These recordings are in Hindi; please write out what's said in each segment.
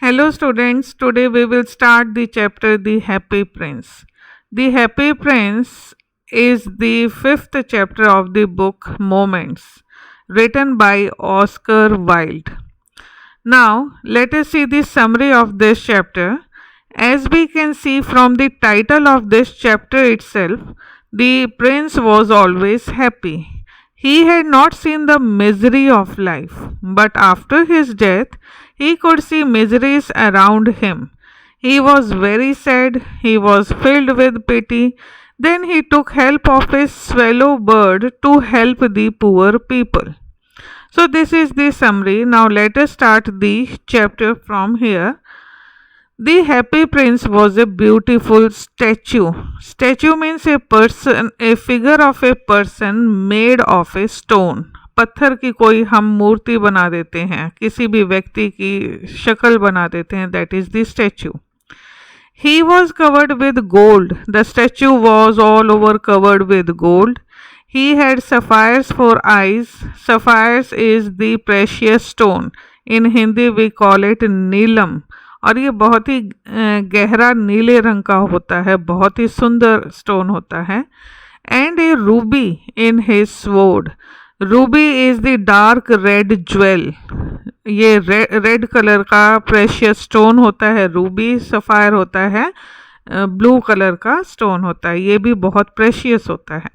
Hello students, today we will start the chapter The Happy Prince. The Happy Prince is the fifth chapter of the book Moments, written by Oscar Wilde. Now, let us see the summary of this chapter. As we can see from the title of this chapter itself, the prince was always happy. He had not seen the misery of life, but after his death, he could see miseries around him. He was very sad, he was filled with pity. Then he took help of a swallow bird to help the poor people. So, this is the summary. Now, let us start the chapter from here. The Happy Prince was a beautiful statue. Statue means a person, a figure of a person made of a stone. पत्थर की कोई हम मूर्ति बना देते हैं, किसी भी व्यक्ति की शक्ल बना देते हैं, that is the statue. He was covered with gold. The statue was all over covered with gold. He had sapphires for eyes. Sapphires is the precious stone. In Hindi we call it नीलम. और ये बहुत ही गहरा नीले रंग का होता है, बहुत ही सुंदर स्टोन होता है. And A Ruby in his sword. Ruby is the dark red jewel. ये रेड कलर का प्रेशियस स्टोन होता है. रूबी सफायर होता है, ब्लू कलर का स्टोन होता है. ये भी बहुत प्रेशियस होता है.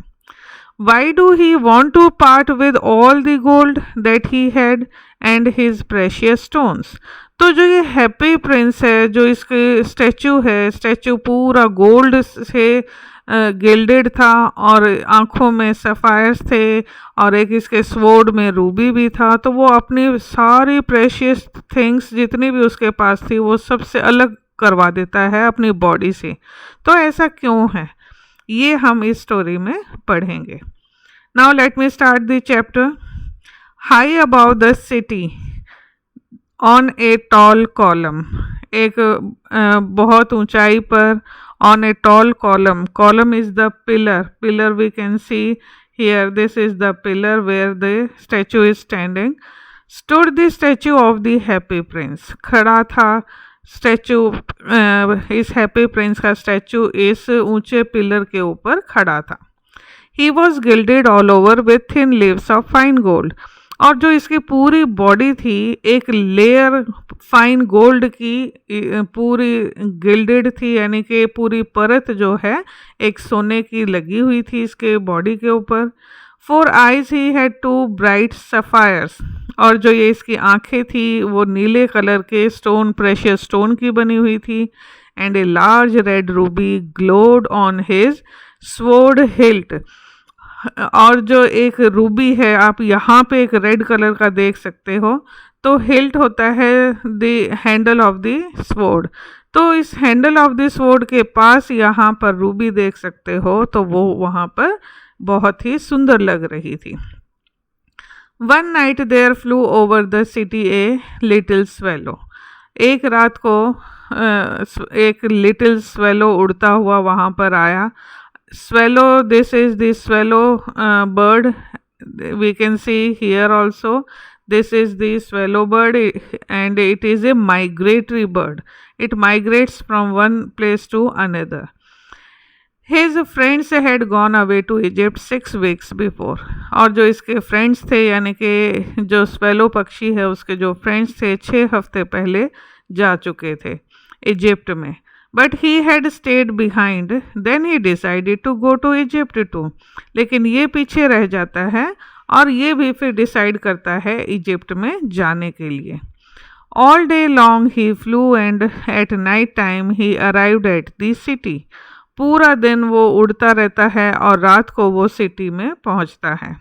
Why do he want to part with all the gold that he had and his precious stones? तो जो ये हैप्पी प्रिंस है, जो इसके स्टैचू है, स्टैचू पूरा गोल्ड से गिल्डेड था और आँखों में सफ़ायर्स थे और एक इसके स्वॉर्ड में रूबी भी था. तो वो अपनी सारी प्रेशियस थिंग्स जितनी भी उसके पास थी वो सबसे अलग करवा देता है अपनी बॉडी से. तो ऐसा क्यों है, ये हम इस स्टोरी में पढ़ेंगे. Now let me start the chapter. High above the city on a tall column. एक बहुत ऊंचाई पर, on a tall column. Column is the pillar. Pillar we can see here. This is the pillar where the statue is standing. Stood the statue of the happy prince. खड़ा था स्टैचू, इस हैप्पी प्रिंस का स्टैचू इस ऊंचे पिलर के ऊपर खड़ा था. He was gilded all over with thin leaves of fine gold. और जो इसकी पूरी बॉडी थी एक लेयर फाइन गोल्ड की पूरी गिल्डेड थी, यानी कि पूरी परत जो है एक सोने की लगी हुई थी इसके बॉडी के ऊपर. For eyes he had two bright sapphires. और जो ये इसकी आंखें थी वो नीले कलर के स्टोन, प्रेशियस स्टोन की बनी हुई थी. And a large red Ruby glowed on his sword hilt. और जो एक रूबी है, आप यहाँ पे एक रेड कलर का देख सकते हो, तो हिल्ट होता है the handle of the sword. तो इस हैंडल ऑफ द स्वॉर्ड के पास यहाँ पर रूबी देख सकते हो, तो वो वहाँ पर बहुत ही सुंदर लग रही थी. One night there flew over the city a little swallow. एक रात को एक लिटिल स्वेलो उड़ता हुआ वहाँ पर आया. Swallow, this is the swallow bird. We can see here also. This is the swallow bird and it is a migratory bird. It migrates from one place to another. His friends had gone away to Egypt 6 weeks before. और जो इसके फ्रेंड्स थे, यानी कि जो स्वेलो पक्षी है उसके जो फ्रेंड्स थे 6 हफ्ते पहले जा चुके थे इजिप्ट में. But he had stayed behind. Then he decided to go to Egypt too. लेकिन ये पीछे रह जाता है और ये भी फिर डिसाइड करता है इजिप्ट में जाने के लिए. All day long he flew and at night time he arrived at the city. पूरा दिन वो उड़ता रहता है और रात को वो सिटी में पहुंचता है.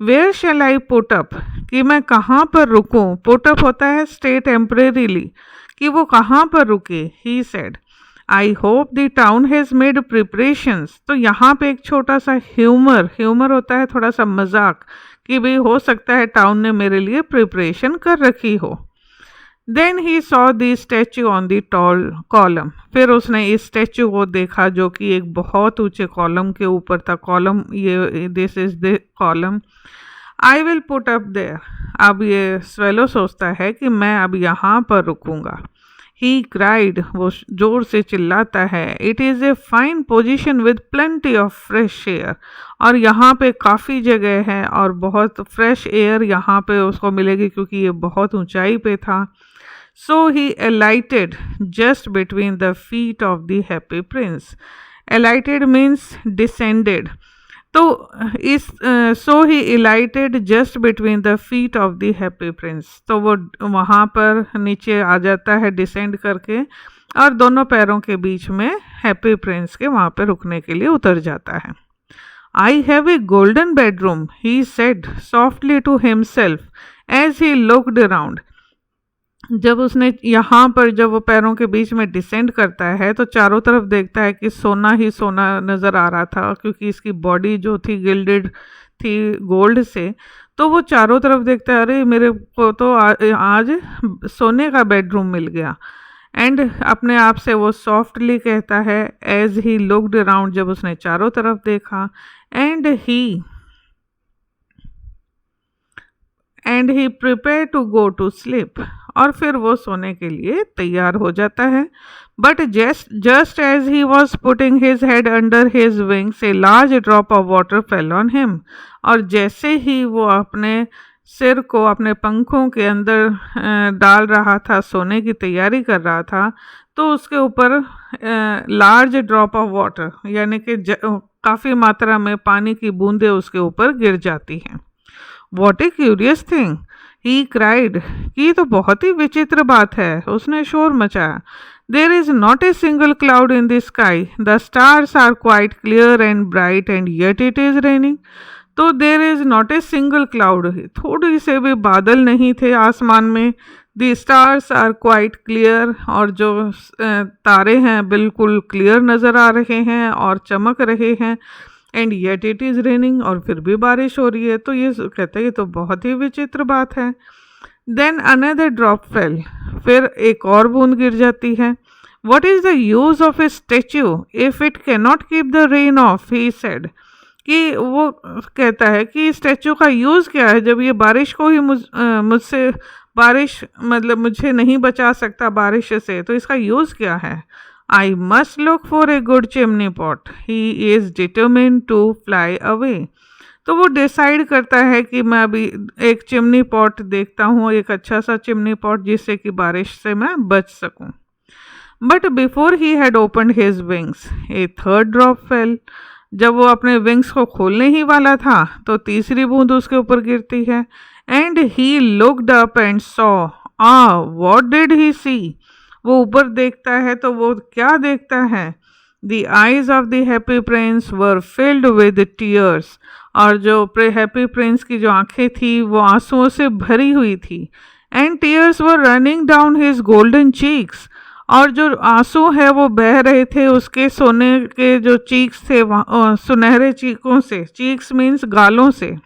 Where shall I put up? कि मैं कहाँ पर रुकूं. Put up होता है stay temporarily, कि वो कहाँ पर रुके. He said, I hope the town has made preparations. तो यहाँ पे एक छोटा सा ह्यूमर होता है, थोड़ा सा मजाक, कि भाई हो सकता है टाउन ने मेरे लिए प्रिपरेशन कर रखी हो. Then he saw the statue on the tall column. फिर उसने इस स्टैचू को देखा जो कि एक बहुत ऊंचे कॉलम के ऊपर था. कॉलम, ये this is the column. I will put up there. अब ये स्वेलो सोचता है कि मैं अब यहाँ पर रुकूंगा. ही क्राइड, वो जोर से चिल्लाता है, it is a fine position with plenty of fresh air, और यहाँ पे काफ़ी जगह है और बहुत फ्रेश एयर यहाँ पे उसको मिलेगी क्योंकि ये बहुत ऊंचाई पे था. So he alighted just between the feet of the happy prince. Alighted means descended. तो इस so he alighted just between the feet of the happy prince, तो वो वहाँ पर नीचे आ जाता है डिसेंड करके और दोनों पैरों के बीच में हैप्पी प्रिंस के वहाँ पे रुकने के लिए उतर जाता है. I have a golden bedroom, he said softly to himself as he looked around. जब उसने यहाँ पर जब वो पैरों के बीच में डिसेंड करता है तो चारों तरफ देखता है कि सोना ही सोना नज़र आ रहा था क्योंकि इसकी बॉडी जो थी गिल्डेड थी गोल्ड से. तो वो चारों तरफ देखता है, अरे मेरे को तो आज सोने का बेडरूम मिल गया. एंड अपने आप से वो सॉफ्टली कहता है एज ही लुक्ड अराउंड, जब उसने चारों तरफ देखा. And he prepare to go to sleep, और फिर वो सोने के लिए तैयार हो जाता है. But just as he was putting his head under his wings a large drop of water fell on him. और जैसे ही वो अपने सिर को अपने पंखों के अंदर डाल रहा था, सोने की तैयारी कर रहा था, तो उसके ऊपर लार्ज ड्रॉप ऑफ वाटर यानी कि काफ़ी मात्रा में पानी की बूंदें उसके ऊपर गिर जाती हैं. What A curious thing, he cried, कि तो बहुत ही विचित्र बात है, उसने शोर मचाया. There is not a single cloud in the sky, the stars are quite clear and bright and yet it is raining. तो there is not a single cloud, थोड़ी से भी बादल नहीं थे आसमान में. The stars are quite clear, और जो तारे हैं बिल्कुल क्लियर नज़र आ रहे हैं और चमक रहे हैं. And yet it is raining, और फिर भी बारिश हो रही है. तो ये कहते हैं ये तो बहुत ही विचित्र बात है. देन अनदर ड्रॉप फेल, फिर एक और बूंद गिर जाती है. What is the use of A statue if it can not keep the rain of, he said. कि वो कहता है कि स्टैचू का यूज़ क्या है जब ये बारिश को ही मुझसे बारिश मतलब मुझे नहीं बचा सकता बारिश से, तो इसका यूज़ क्या है. I must look for a good chimney pot. He is determined to fly away. तो वो डिसाइड करता है कि मैं अभी एक चिमनी पॉट देखता हूँ, एक अच्छा सा चिमनी पॉट जिससे कि बारिश से मैं बच सकूँ. But before he had opened his wings A third drop fail. जब वो अपने विंग्स को खोलने ही वाला था तो तीसरी बूंद उसके ऊपर गिरती है. And he looked up and saw, what did he see. वो ऊपर देखता है तो वो क्या देखता है. The eyes of the happy prince were filled with tears. और जो हैप्पी प्रिंस की जो आंखें थी वो आंसुओं से भरी हुई थी. And tears were running down his golden cheeks. और जो आंसू है वो बह रहे थे उसके सोने के जो चीक्स थे सुनहरे चीकों से. चीक्स मीन्स गालों से.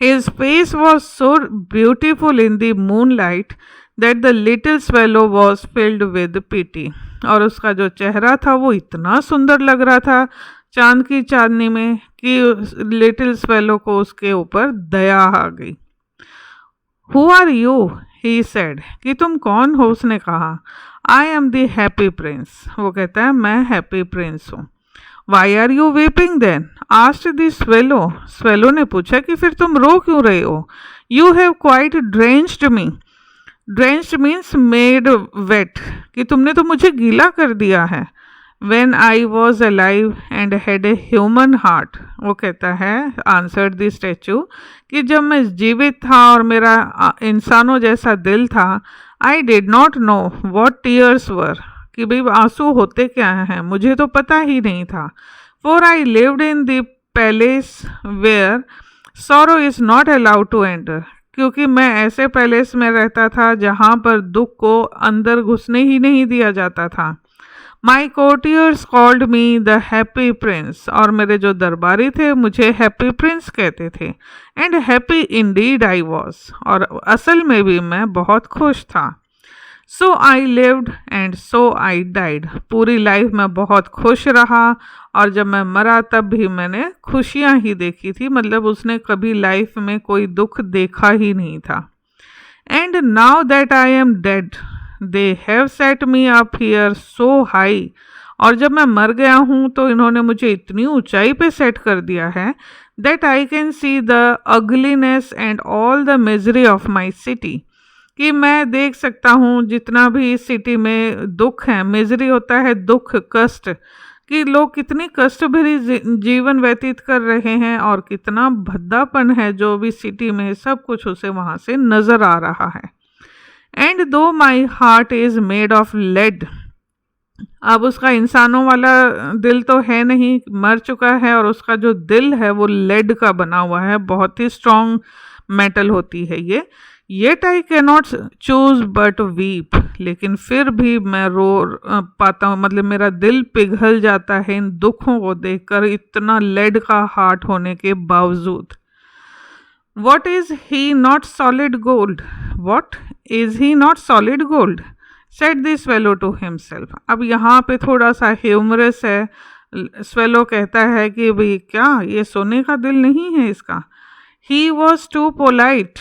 His face was so beautiful in the moonlight that the little swallow was filled with pity. और उसका जो चेहरा था वो इतना सुंदर लग रहा था चांद की चांदनी में कि लिटिल स्वेलो को उसके ऊपर दया आ गई. Who are you? He said. कि तुम कौन हो, उसने कहा. I am the happy prince. वो कहता है मैं हैप्पी प्रिंस हूँ. Why are you weeping then? Asked the swallow. Swallow ने पूछा कि फिर तुम रो क्यों रहे हो. You have quite drenched me. Drenched means made wet. कि तुमने तो मुझे गीला कर दिया है. When I was alive and had a human heart. वो कहता है answered the statue कि जब मैं जीवित था और मेरा इंसानों जैसा दिल था. I did not know what tears were. कि भाई आंसू होते क्या हैं मुझे तो पता ही नहीं था. For I lived in the palace where sorrow is not allowed to enter. क्योंकि मैं ऐसे पैलेस में रहता था जहाँ पर दुख को अंदर घुसने ही नहीं दिया जाता था. My courtiers called me the happy prince. और मेरे जो दरबारी थे मुझे हैप्पी प्रिंस कहते थे. And happy indeed I was. और असल में भी मैं बहुत खुश था. So I lived and so I died. पूरी लाइफ में बहुत खुश रहा और जब मैं मरा तब भी मैंने खुशियाँ ही देखी थी. मतलब उसने कभी लाइफ में कोई दुख देखा ही नहीं था. And now that I am dead, they have set me up here so high, और जब मैं मर गया हूँ तो इन्होंने मुझे इतनी ऊंचाई पे सेट कर दिया है that I can see the ugliness and all the misery of my city, कि मैं देख सकता हूँ जितना भी इस सिटी में दुख है, मिजरी होता है दुख, कष्ट, कि लोग कितनी कष्ट भरी जीवन व्यतीत कर रहे हैं और कितना भद्दापन है जो भी सिटी में, सब कुछ उसे वहाँ से नज़र आ रहा है। And though my heart is made of lead, अब उसका इंसानों वाला दिल तो है नहीं, मर चुका है, और उसका जो दिल है वो लेड का बना हुआ है, बहुत ही स्ट्रॉन्ग मेटल होती है ये। Yet I can not choose but weep, लेकिन फिर भी मैं रो पाता हूँ, मतलब मेरा दिल पिघल जाता है इन दुखों को देखकर, इतना लेड का हार्ट होने के बावजूद। What is he not solid gold, what is he not solid gold, said this swallow to himself. अब यहाँ पे थोड़ा सा ह्यूमरस है, स्वेलो कहता है कि भाई क्या ये सोने का दिल नहीं है इसका। He was too polite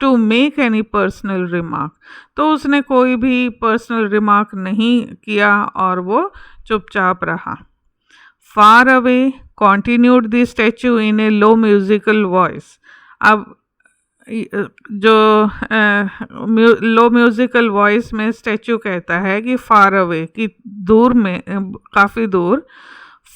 to make any personal remark, तो उसने कोई भी पर्सनल रिमार्क नहीं किया और वो चुपचाप रहा। Far away continued the statue in A low musical voice, अब जो लो म्यूजिकल वॉइस में स्टैचू कहता है कि फार अवे, कि दूर में, काफ़ी दूर।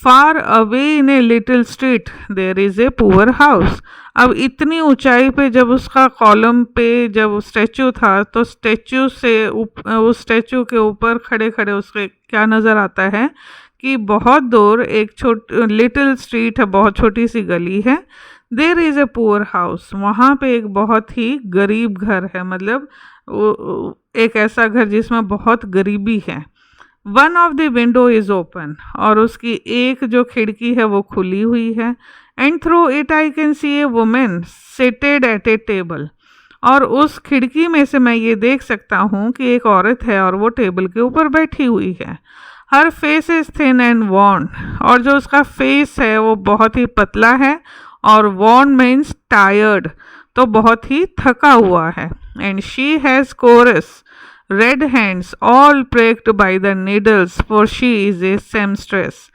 Far away in a little street there is a poor house, अब इतनी ऊंचाई पे जब उसका कॉलम पे जब स्टैचू था तो स्टैचू से उस स्टैचू के ऊपर खड़े खड़े उसके क्या नज़र आता है कि बहुत दूर एक लिटिल स्ट्रीट है, बहुत छोटी सी गली है। There is a poor house, वहाँ पे एक बहुत ही गरीब घर है, मतलब एक ऐसा घर जिसमें बहुत गरीबी है। One of the window is open, और उसकी एक जो खिड़की है वो खुली हुई है। And through it I can see a woman seated at a table, और उस खिड़की में से मैं ये देख सकता हूँ कि एक औरत है और वो टेबल के ऊपर बैठी हुई है। Her face is thin and worn, और जो उसका फेस है वो बहुत ही पतला है, और वॉर्न मीन्स टायर्ड, तो बहुत ही थका हुआ है। And she has coarse red hands all pricked by the needles for she is a seamstress,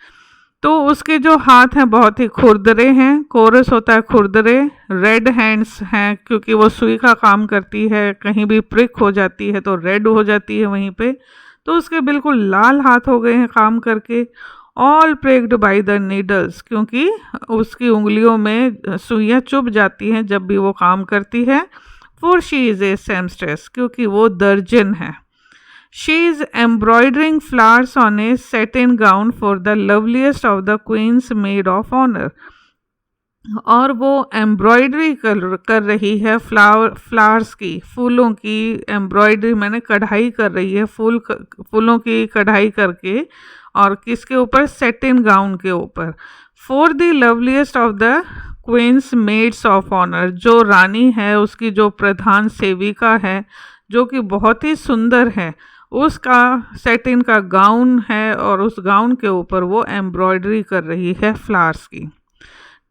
तो उसके जो हाथ हैं बहुत ही खुरदरे हैं, कोरस होता है खुरदरे, रेड हैंड्स हैं क्योंकि वो सुई का काम करती है, कहीं भी प्रिक हो जाती है तो रेड हो जाती है वहीं पे, तो उसके बिल्कुल लाल हाथ हो गए हैं काम करके। All pricked by the needles, क्योंकि उसकी उंगलियों में सुइयाँ चुभ जाती हैं जब भी वो काम करती है। For she is a seamstress, क्योंकि वो दर्जन है। She is embroidering flowers on a satin gown for the loveliest of the queen's maid of honour, और वो एम्ब्रॉयडरी कर रही है फ्लावर्स की, फूलों की एम्ब्रॉयडरी, मैंने कढ़ाई कर रही है, फूलों की कढ़ाई करके, और किसके ऊपर, सेटिन गाउन के ऊपर। For the loveliest of the queen's maids of honour, जो रानी है उसकी जो प्रधान सेविका है जो कि बहुत ही सुंदर है, उसका सेटिन का गाउन है और उस गाउन के ऊपर वो एम्ब्रॉयडरी कर रही है फ्लावर्स की।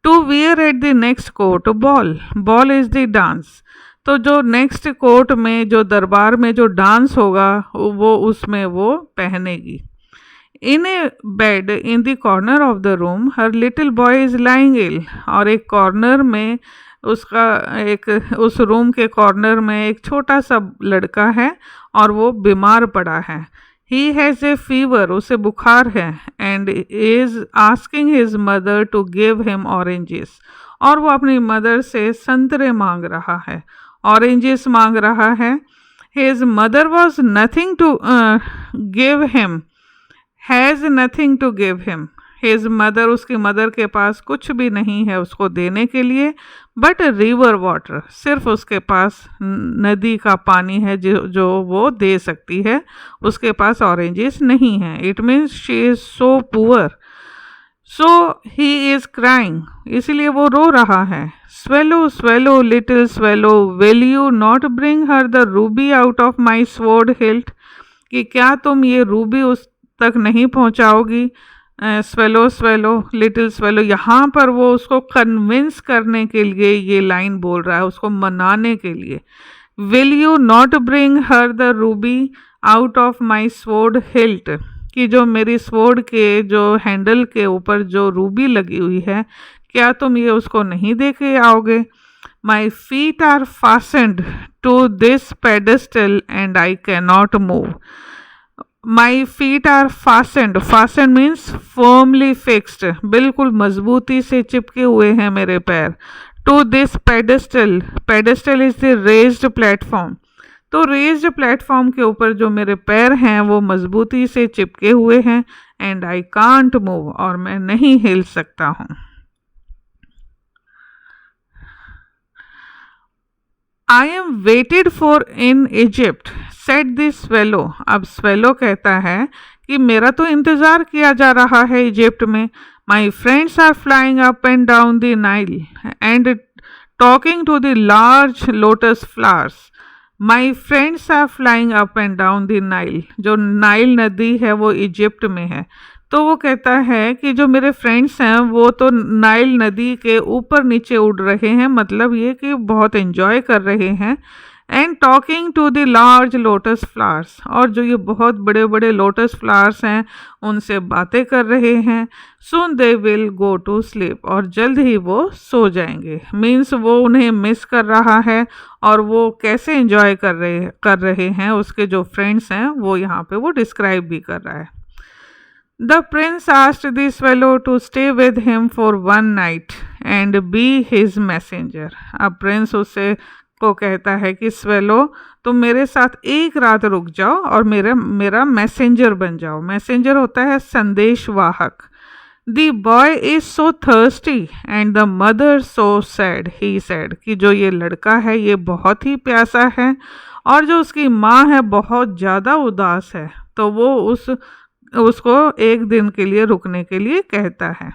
To wear at the next court ball, ball is the dance, तो जो नेक्स्ट कोर्ट में जो दरबार में जो डांस होगा वो उसमें वो पहनेगी। In a bed in the corner of the room her little boy is lying ill, और एक कॉर्नर में उसका एक उस रूम के कॉर्नर में एक छोटा सा लड़का है और वो बीमार पड़ा है। ही हैज़ ए फीवर, उसे बुखार है। And is asking his mother to give him oranges, और वो अपनी मदर से संतरे मांग रहा है, ऑरेंजेस मांग रहा है। His mother was nothing to give him, has nothing to give him, his mother, उसकी मदर के पास कुछ भी नहीं है उसको देने के लिए, बट रिवर वाटर, सिर्फ उसके पास नदी का पानी है जो वो दे सकती है, उसके पास ऑरेंजेस नहीं है। It means she is so poor, so he is crying, इसलिए वो रो रहा है। Swallow swallow little swallow will you not bring her the Ruby out of my sword hilt, कि क्या तुम ये रूबी उस तक नहीं पहुंचाओगी। स्वेलो स्वेलो लिटिल स्वेलो, यहाँ पर वो उसको कन्विंस करने के लिए ये लाइन बोल रहा है, उसको मनाने के लिए। Will you not bring her the Ruby out of my sword hilt, कि जो मेरी स्वॉर्ड के जो हैंडल के ऊपर जो रूबी लगी हुई है, क्या तुम ये उसको नहीं दे के आओगे? My feet are fastened to this pedestal and I cannot move. My feet are fastened, fastened means firmly fixed, बिल्कुल मजबूती से चिपके हुए हैं मेरे पैर। To this pedestal, pedestal is the raised platform, तो रेज्ड प्लेटफॉर्म के ऊपर जो मेरे पैर हैं वो मजबूती से चिपके हुए हैं। एंड आई कांट मूव, और मैं नहीं हिल सकता हूँ। I am waited for in Egypt said the swallow. अब स्वेलो कहता है कि मेरा तो इंतज़ार किया जा रहा है इजिप्ट में। My friends are flying up and down the Nile and talking to the large lotus flowers. My friends are flying up and down the Nile, जो नाइल नदी है वो इजिप्ट में है। तो वो कहता है कि जो मेरे फ्रेंड्स हैं वो तो नाइल नदी के ऊपर नीचे उड़ रहे हैं, मतलब ये कि बहुत एंजॉय कर रहे हैं। And talking to the large lotus flowers, और जो ये बहुत बड़े बड़े लोटस फ्लावर्स हैं उनसे बातें कर रहे हैं। Soon they will go to sleep, और जल्द ही वो सो जाएंगे। मीन्स वो उन्हें मिस कर रहा है, और वो कैसे एंजॉय कर रहे हैं उसके जो फ्रेंड्स हैं वो यहाँ पे वो डिस्क्राइब भी कर रहा है। The prince asked the swallow to stay with him for one night and be his messenger. अब प्रिंस उससे को कहता है कि स्वेलो तुम मेरे साथ एक रात रुक जाओ और मेरा मैसेंजर बन जाओ। मैसेंजर होता है संदेशवाहक। The boy is so thirsty and the mother so sad, he said, कि जो ये लड़का है ये बहुत ही प्यासा है और जो उसकी माँ है बहुत ज़्यादा उदास है। तो वो उसको एक दिन के लिए रुकने के लिए कहता है।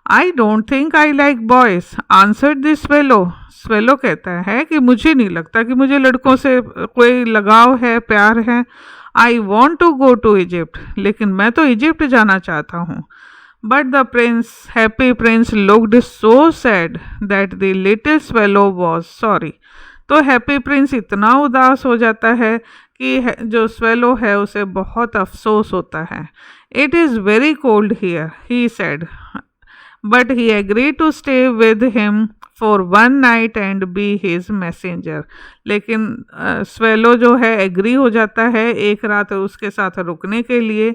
I don't think I like boys answered this swallow. Swallow कहता है कि मुझे नहीं लगता कि मुझे लड़कों से कोई लगाव है, प्यार है। I want to go to Egypt, लेकिन मैं तो इजिप्ट जाना चाहता हूँ। But the prince, Happy Prince, looked so sad that the little swallow was sorry. तो हैप्पी प्रिंस इतना उदास हो जाता है कि जो स्वेलो है उसे बहुत अफसोस होता है। It is very cold here, he said, but he agree to stay with him for one night and be his messenger. लेकिन स्वेलो जो है एग्री हो जाता है एक रात उसके साथ रुकने के लिए,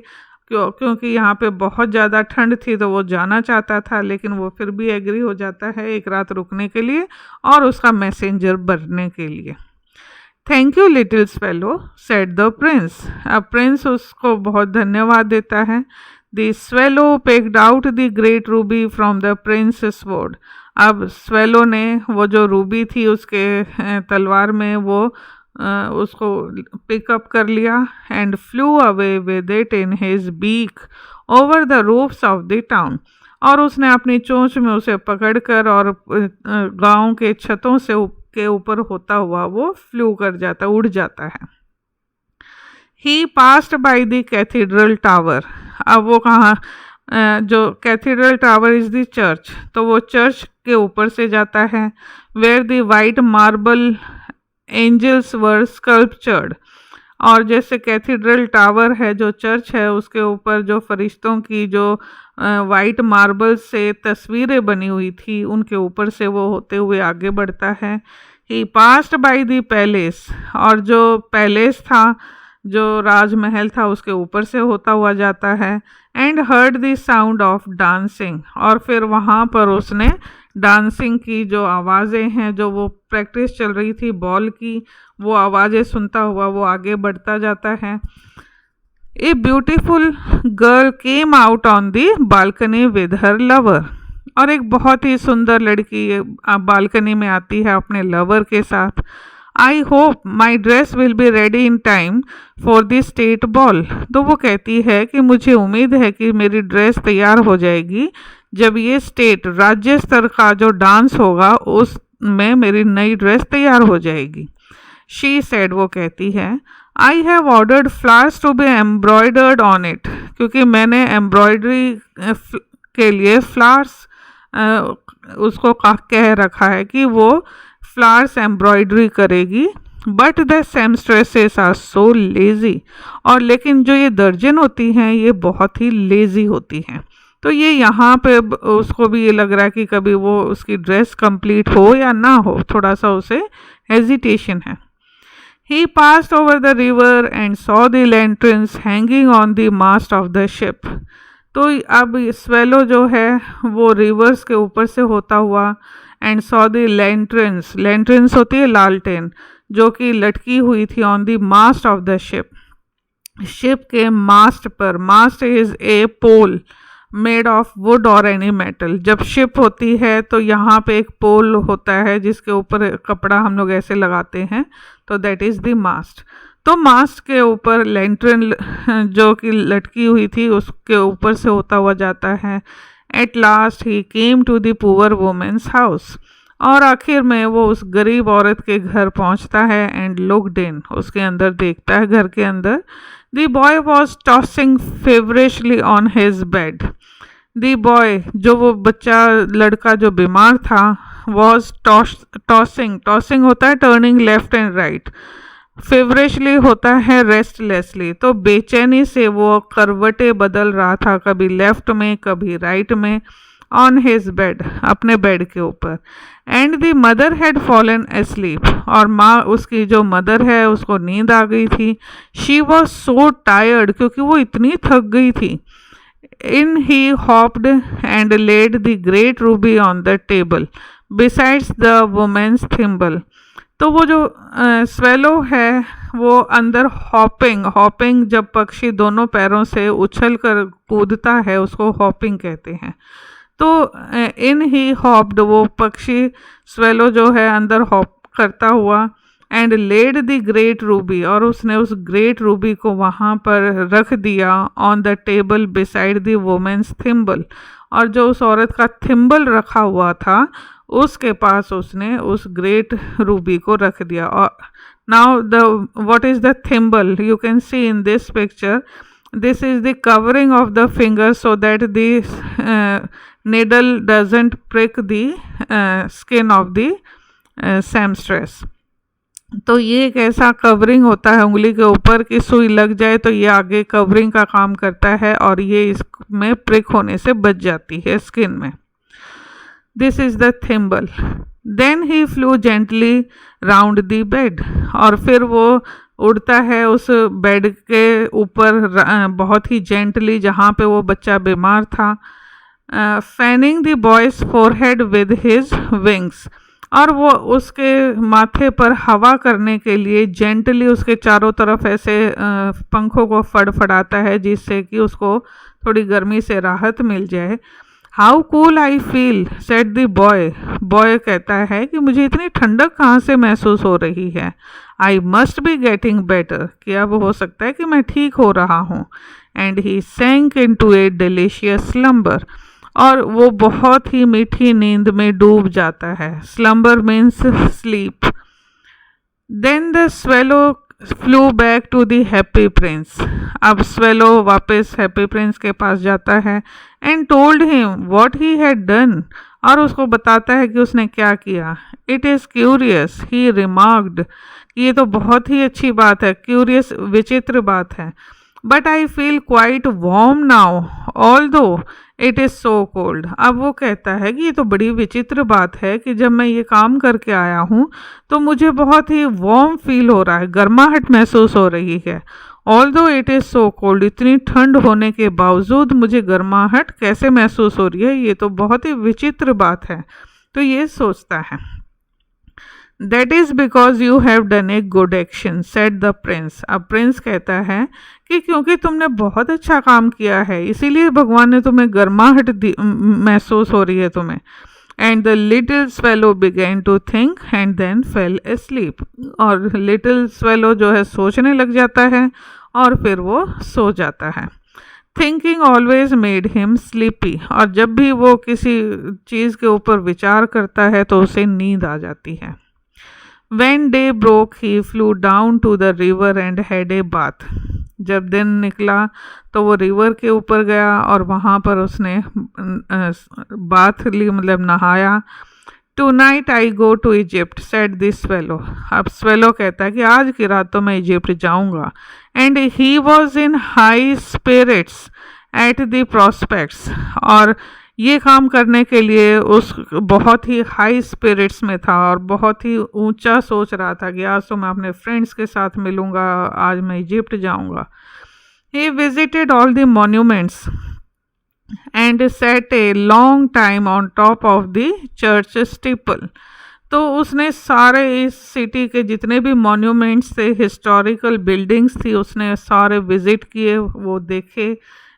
क्योंकि यहाँ पे बहुत ज़्यादा ठंड थी तो वो जाना चाहता था, लेकिन वो फिर भी एग्री हो जाता है एक रात रुकने के लिए और उसका मैसेंजर बनने के लिए। Thank you little swallow said the Prince. अब प्रिंस उसको बहुत धन्यवाद देता है। The swallow picked out the great Ruby from the princess sword. अब स्वेलो ने वो जो रूबी थी उसके तलवार में वो उसको पिकअप कर लिया। And flew away with it in his beak over the roofs of the town. और उसने अपनी चोंच में उसे पकड़कर और गांव के छतों से के ऊपर होता हुआ वो फ्लू कर जाता, उड़ जाता है। He passed by the cathedral tower. अब वो कहाँ, जो cathedral tower is the church, तो वो चर्च के ऊपर से जाता है। Where the white marble angels were sculptured. और जैसे कैथीड्रल टावर है जो चर्च है उसके ऊपर जो फरिश्तों की जो वाइट मार्बल से तस्वीरें बनी हुई थी उनके ऊपर से वो होते हुए आगे बढ़ता है। He passed by the palace. और जो पैलेस था, जो राजमहल था, उसके ऊपर से होता हुआ जाता है। And heard the sound of dancing. और फिर वहाँ पर उसने डांसिंग की जो आवाज़ें हैं, जो वो प्रैक्टिस चल रही थी बॉल की, वो आवाज़ें सुनता हुआ वो आगे बढ़ता जाता है। A beautiful girl came out on the balcony with her lover. और एक बहुत ही सुंदर लड़की बालकनी में आती है अपने लवर के साथ। I hope my dress will be ready in time for the state ball. तो वो कहती है कि मुझे उम्मीद है कि मेरी ड्रेस तैयार हो जाएगी जब ये स्टेट, राज्य स्तर का जो डांस होगा उसमें मेरी नई ड्रेस तैयार हो जाएगी। शी सेड, वो कहती है, I have ordered flowers to be embroidered on it. क्योंकि मैंने एम्ब्रॉयडरी के लिए फ्लावर्स उसको कह रखा है कि वो फ्लावर्स एम्ब्रॉयडरी करेगी but the seamstresses are so lazy, और लेकिन जो ये दर्जन होती हैं ये बहुत ही लेजी होती हैं। तो ये यहाँ पे उसको भी ये लग रहा है कि कभी वो उसकी ड्रेस कंप्लीट हो या ना हो, थोड़ा सा उसे हेजिटेशन है। He passed over the river and saw the lanterns hanging on the mast of the ship. तो अब स्वेलो जो है वो रिवर्स के ऊपर से होता हुआ and saw the lanterns, lanterns होती है लालटेन, जो कि लटकी हुई थी on the mast of the ship, ship के मास्ट पर। Mast is a pole made of wood और एनी मेटल। जब शिप होती है तो यहाँ पे एक पोल होता है जिसके ऊपर कपड़ा हम लोग ऐसे लगाते हैं, तो दैट इज़ द मास्ट। तो मास्ट के ऊपर लैंटर्न जो कि लटकी हुई थी उसके ऊपर से होता हुआ जाता है। At last he came to the poor woman's house, और आखिर में वो उस गरीब औरत के घर पहुंचता है एंड लुक्ड इन, उसके अंदर देखता है घर के अंदर। The boy was tossing feverishly on his bed. The boy जो वो बच्चा लड़का जो बीमार था वॉज टॉसिंग, टॉसिंग होता है टर्निंग लेफ्ट एंड राइट, फेवरिशली होता है रेस्टलेसली, तो बेचैनी से वो करवटे बदल रहा था, कभी लेफ्ट में कभी राइट में, ऑन हिज बेड, अपने बेड के ऊपर। And the mother had fallen asleep, और माँ उसकी जो मदर है उसको नींद आ गई थी। शी वॉज सो टायर्ड, क्योंकि वो इतनी थक गई थी। In he hopped and laid the great ruby on the table besides the woman's thimble. तो वो जो स्वेलो है वो अंदर हॉपिंग, हॉपिंग जब पक्षी दोनों पैरों से उछल कर कूदता है उसको हॉपिंग कहते हैं। तो इन ही हॉप्ड, वो पक्षी स्वेलो जो है अंदर हॉप करता हुआ, and laid the great ruby, और उसने उस ग्रेट रूबी को वहाँ पर रख दिया on the table beside the woman's thimble, और जो उस औरत का थिम्बल रखा हुआ था उसके पास उसने उस ग्रेट रूबी को रख दिया। और now the what is the thimble, you can see in this picture, this is the covering of the finger so that the needle doesn't prick the skin of the seamstress। तो ये एक ऐसा कवरिंग होता है उंगली के ऊपर कि सुई लग जाए तो ये आगे कवरिंग का काम करता है और ये इसमें प्रिक होने से बच जाती है स्किन में। This is the thimble. Then he flew gently round the bed, और फिर वो उड़ता है उस बेड के ऊपर बहुत ही जेंटली जहाँ पे वो बच्चा बीमार था। Fanning the boys forehead with his wings, और वो उसके माथे पर हवा करने के लिए जेंटली उसके चारों तरफ ऐसे पंखों को फड़फड़ाता है जिससे कि उसको थोड़ी गर्मी से राहत मिल जाए। How cool I feel said the boy, boy कहता है कि मुझे इतनी ठंडक कहाँ से महसूस हो रही है। I must be getting better, कि अब हो सकता है कि मैं ठीक हो रहा हूँ। And he sank into a delicious slumber, और वो बहुत ही मीठी नींद में डूब जाता है। Slumber means sleep. Then the swallow flew back to the happy Prince, अब स्वेलो वापस हैप्पी प्रिंस के पास जाता है and told him what he had done, और उसको बताता है कि उसने क्या किया। It is curious he remarked, ये तो बहुत ही अच्छी बात है, क्यूरियस विचित्र बात है। But I feel quite warm now although it is so cold, अब वो कहता है कि ये तो बड़ी विचित्र बात है कि जब मैं ये काम करके आया हूँ तो मुझे बहुत ही वार्म फील हो रहा है, गर्माहट महसूस हो रही है। Although it is so cold, इतनी ठंड होने के बावजूद मुझे गर्माहट कैसे महसूस हो रही है, ये तो बहुत ही विचित्र बात है। तो ये सोचता है। That is because you have done a good action said the Prince, अब प्रिंस कहता है कि क्योंकि तुमने बहुत अच्छा काम किया है इसीलिए भगवान ने तुम्हें गर्माहट महसूस हो रही है तुम्हें। And the little swallow began to think and then fell asleep, और लिटिल स्वेलो जो है सोचने लग जाता है और फिर वो सो जाता है। Thinking always made him sleepy, और जब भी वो किसी चीज़ के ऊपर विचार करता है तो उसे नींद आ जाती है। When day broke he flew down to the river and had a bath, जब दिन निकला तो वो रिवर के ऊपर गया और वहाँ पर उसने बाथ ली, मतलब नहाया। Tonight I go to Egypt said this swallow. अब स्वेलो कहता है कि आज की रात तो मैं इजिप्ट जाऊंगा। And he was in high spirits at the prospects, और ये काम करने के लिए उस बहुत ही हाई स्पिरिट्स में था और बहुत ही ऊंचा सोच रहा था कि आज तो मैं अपने फ्रेंड्स के साथ मिलूंगा, आज मैं इजिप्ट जाऊंगा। He visited all the monuments and set a long time on top of the church steeple. तो उसने सारे इस सिटी के जितने भी मॉन्यूमेंट्स थे, हिस्टोरिकल बिल्डिंग्स थी, उसने सारे विजिट किए, वो देखे।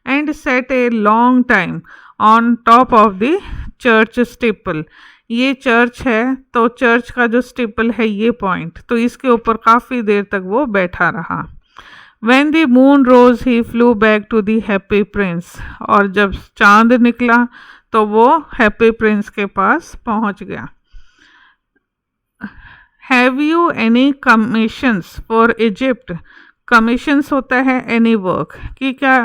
And set a long time on top of the church steeple. ये चर्च है, तो चर्च का जो स्टीपल है ये पॉइंट, तो इसके ऊपर काफ़ी देर तक वो बैठा रहा। When the moon rose he flew back to the happy prince, और जब चांद निकला तो वो हैप्पी प्रिंस के पास पहुंच गया। Have you any commissions for Egypt? Commissions होता है एनी वर्क, कि क्या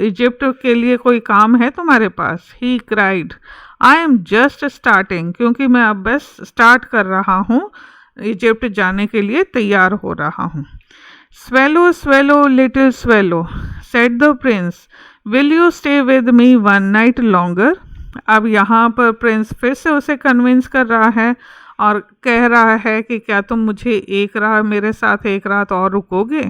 इजिप्ट के लिए कोई काम है तुम्हारे पास। He cried I am just starting, क्योंकि मैं अब बस स्टार्ट कर रहा हूँ, इजिप्ट जाने के लिए तैयार हो रहा हूँ। Swallow swallow little swallow said the Prince, will you stay with me one night longer. अब यहाँ पर प्रिंस फिर से उसे कन्विंस कर रहा है और कह रहा है कि क्या तुम मुझे मेरे साथ एक रात और रुकोगे।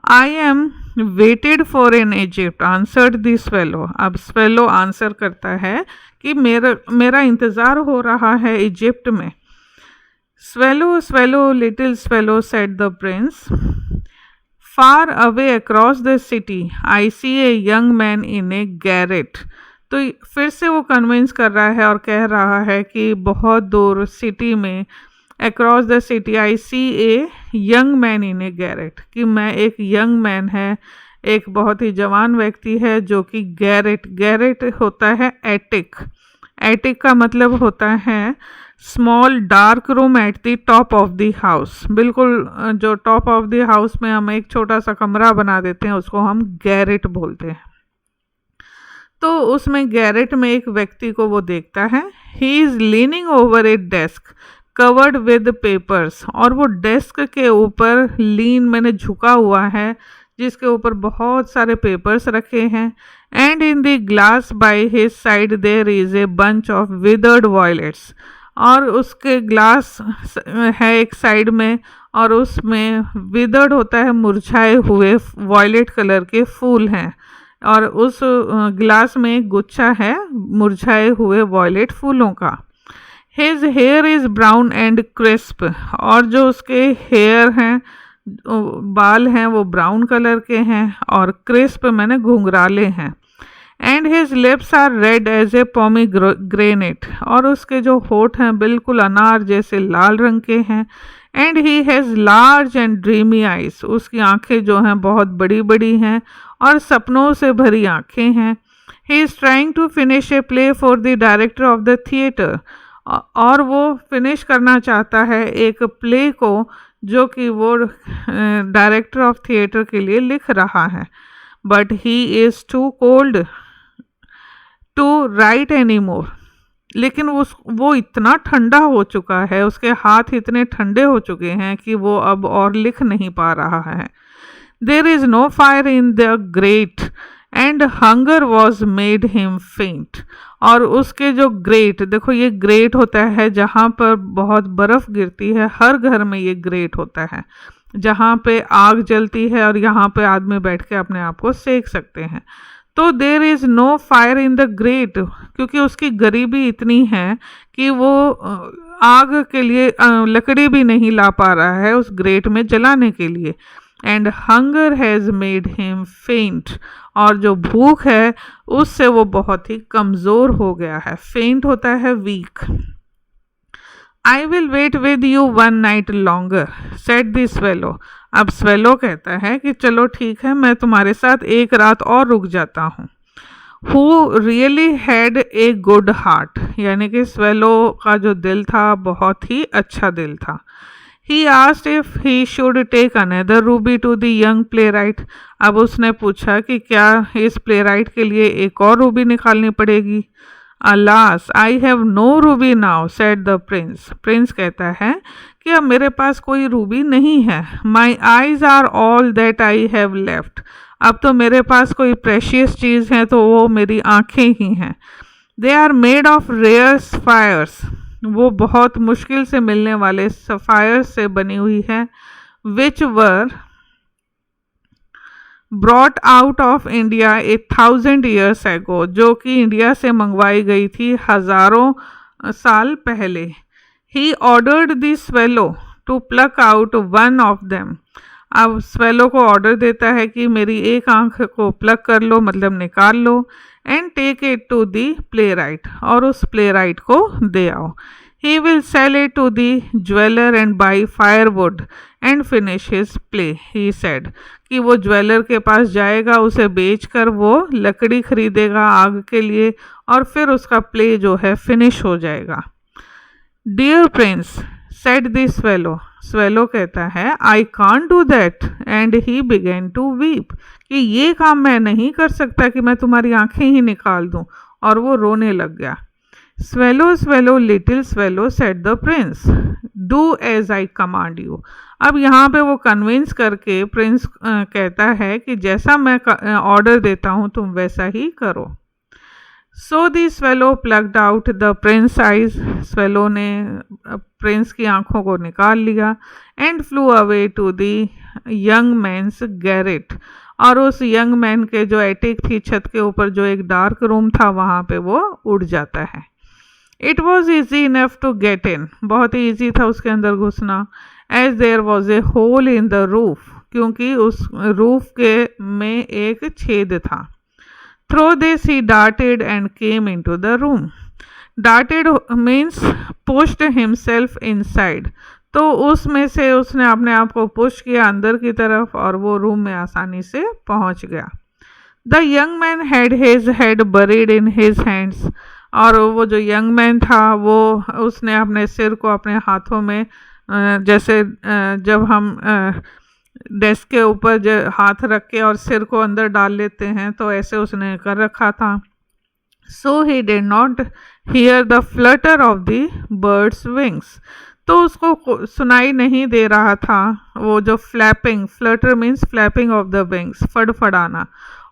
I am waited for in Egypt answered the swallow. अब स्वेलो आंसर करता है कि मेरा इंतज़ार हो रहा है इजिप्ट में। Swallow swallow little swallow said the prince, far away across the city I see a young man in a garret. तो फिर से वो कन्विंस कर रहा है और कह रहा है कि बहुत दूर सिटी में, across the city I see a young man in a garret, कि मैं एक यंग मैन है, एक बहुत ही जवान व्यक्ति है जो कि गैरेट होता है एटिक। एटिक का मतलब होता है small dark room at the top of the house. बिल्कुल जो टॉप ऑफ द हाउस में हम एक छोटा सा कमरा बना देते हैं उसको हम गैरेट बोलते हैं। तो उसमें गैरेट में एक व्यक्ति को वो देखता है। He is leaning over A desk covered with papers, और वो डेस्क के ऊपर मैंने झुका हुआ है जिसके ऊपर बहुत सारे पेपर्स रखे हैं। And in the glass by his side there is a bunch of withered violets, और उसके ग्लास है एक साइड में और उसमें विदर्ड होता है मुरझाए हुए वॉयलेट कलर के फूल हैं, और उस ग्लास में एक गुच्छा है मुरझाए हुए वॉयलेट फूलों का। His here is brown and crisp, और जो उसके हेयर हैं, बाल हैं, वो ब्राउन कलर के हैं और क्रिस्प मैंने घुंघराले हैं। And his lips are red as a pomegranate, और उसके जो होठ हैं बिल्कुल अनार जैसे लाल रंग के हैं। And he has large and dreamy eyes, उसकी आंखें जो हैं बहुत बड़ी बड़ी हैं और सपनों से भरी आंखें हैं। He is trying to finish a play for the director of the theatre, और वो फिनिश करना चाहता है एक प्ले को जो कि वो डायरेक्टर ऑफ थिएटर के लिए लिख रहा है। But he is too cold to write any more, लेकिन वो इतना ठंडा हो चुका है, उसके हाथ इतने ठंडे हो चुके हैं कि वो अब और लिख नहीं पा रहा है। There is no fire in the grate and hunger was made him faint, और उसके जो ग्रेट, देखो ये ग्रेट होता है जहाँ पर बहुत बर्फ़ गिरती है, हर घर में ये ग्रेट होता है जहाँ पे आग जलती है और यहाँ पे आदमी बैठ के अपने आप को सेक सकते हैं। तो there is no fire in the grate, क्योंकि उसकी गरीबी इतनी है कि वो आग के लिए लकड़ी भी नहीं ला पा रहा है उस ग्रेट में जलाने के लिए। And hunger has made him faint, और जो भूख है उससे वो बहुत ही कमज़ोर हो गया है। फेंट होता है weak. I will wait with you one night longer said the swallow. अब स्वेलो कहता है कि चलो ठीक है, मैं तुम्हारे साथ एक रात और रुक जाता हूँ। Who really had a good heart, यानी कि स्वेलो का जो दिल था बहुत ही अच्छा दिल था। He asked if he should take another ruby to the young playwright. अब उसने पूछा कि क्या इस प्लेराइट के लिए एक और रूबी निकालनी पड़ेगी। Alas, I have no ruby now, said the prince. Prince कहता है कि अब मेरे पास कोई रूबी नहीं है. My eyes are all that I have left. अब तो मेरे पास कोई प्रेशियस चीज़ है तो वो मेरी आँखें ही हैं. They are made of rare sapphires. वो बहुत मुश्किल से मिलने वाले सफ़ायर से बनी हुई है. Which were brought out of India 1000 years ago, जो कि इंडिया से मंगवाई गई थी हज़ारों साल पहले. He ordered the swallow to pluck out one of them. अब स्वेलो को ऑर्डर देता है कि मेरी एक आंख को प्लक कर लो, मतलब निकाल लो, and take it to the playwright, और उस प्ले राइट को दे आओ. He will sell it to the jeweler and buy firewood and finish his play, he said. कि वो ज्वेलर के पास जाएगा, उसे बेचकर वो लकड़ी खरीदेगा आग के लिए, और फिर उसका प्ले जो है फिनिश हो जाएगा. Dear Prince, said the swallow. Swallow कहता है I can't do that, and he began to weep. कि ये काम मैं नहीं कर सकता कि मैं तुम्हारी आंखें ही निकाल दूं, और वो रोने लग गया. Swallow, swallow, little swallow, said the prince. Do as I command you. अब यहाँ पे वो कन्विंस करके प्रिंस कहता है कि जैसा मैं ऑर्डर देता हूँ तुम वैसा ही करो. So the swallow plucked out the prince's eyes. Swallow ने प्रिंस की आंखों को निकाल लिया. And flew away to the young man's garret. और उस यंग मैन के जो एटिक थी, छत के ऊपर जो एक डार्क रूम था, वहाँ पे वो उड़ जाता है. It was easy enough to get in. बहुत ही ईजी था उसके अंदर घुसना. As there was a hole in the roof. क्योंकि उस रूफ के में एक छेद था. Through this he darted and came into the room. Darted means pushed himself inside. तो उसमें से उसने अपने आप को पुश किया अंदर की तरफ, और वो रूम में आसानी से पहुंच गया. The young man had his head buried in his hands. और वो जो यंग मैन था वो उसने अपने सिर को अपने हाथों में, जैसे जब हम डेस्क के ऊपर हाथ रख के और सिर को अंदर डाल लेते हैं, तो ऐसे उसने कर रखा था. So he did not hear the flutter of the bird's wings. तो उसको सुनाई नहीं दे रहा था वो जो flapping, flutter means flapping of the wings, फड़फड़ाना,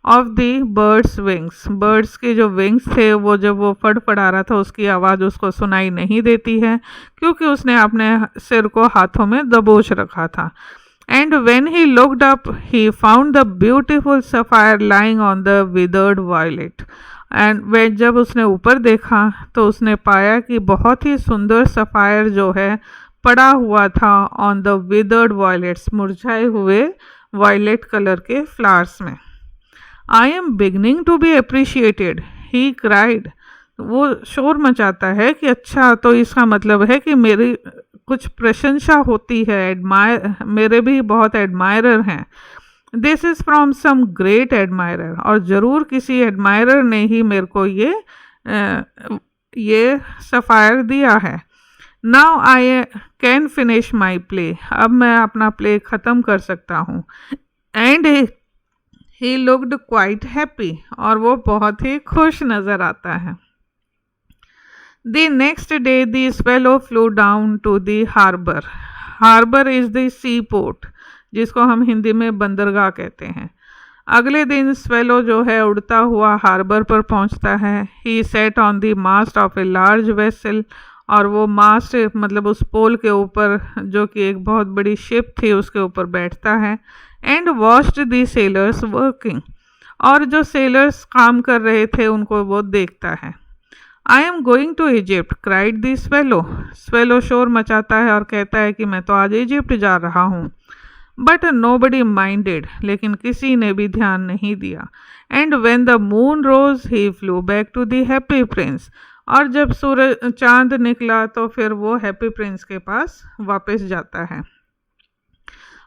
of the bird's wings. Birds के जो विंग्स थे वो जब वो फड़फड़ा रहा था उसकी आवाज़ उसको सुनाई नहीं देती है, क्योंकि उसने अपने सिर को हाथों में दबोच रखा था. And when he looked up he found the beautiful sapphire lying on the withered violet. And वे जब उसने ऊपर देखा तो उसने पाया कि बहुत ही सुंदर सफ़ायर जो है पड़ा हुआ था ऑन द विदर्ड वायलेट्स, मुरझाए हुए वायलेट कलर के फ्लावर्स में. I am beginning to be appreciated, he cried. वो शोर मचाता है कि अच्छा, तो इसका मतलब है कि मेरी कुछ प्रशंसा होती है, एडमायर, मेरे भी बहुत एडमायरर हैं. This is from some great admirer. और ज़रूर किसी एडमायरर ने ही मेरे को ये सफ़ायर दिया है. Now I can finish my play. अब मैं अपना प्ले ख़त्म कर सकता हूँ. And he looked quite happy. और वो बहुत ही खुश नज़र आता है. The next day the swallow flew down to the harbour. Harbour is the sea port, जिसको हम हिंदी में बंदरगाह कहते हैं. अगले दिन स्वेलो जो है उड़ता हुआ हार्बर पर पहुंचता है. He sat on the mast of a large vessel. और वो मास्ट मतलब उस पोल के ऊपर जो कि एक बहुत बड़ी शिप थी उसके ऊपर बैठता है. And watched the sellers working. और जो सेलर्स काम कर रहे थे उनको वो देखता है. I am going to Egypt cried the swallow. Swallow शोर मचाता है और कहता है कि मैं तो आज इजिप्ट जा रहा हूँ. But nobody minded. लेकिन किसी ने भी ध्यान नहीं दिया. And when the moon rose he flew back to the happy Prince. और जब सूरज चांद निकला तो फिर वो हैप्पी प्रिंस के पास वापस जाता है.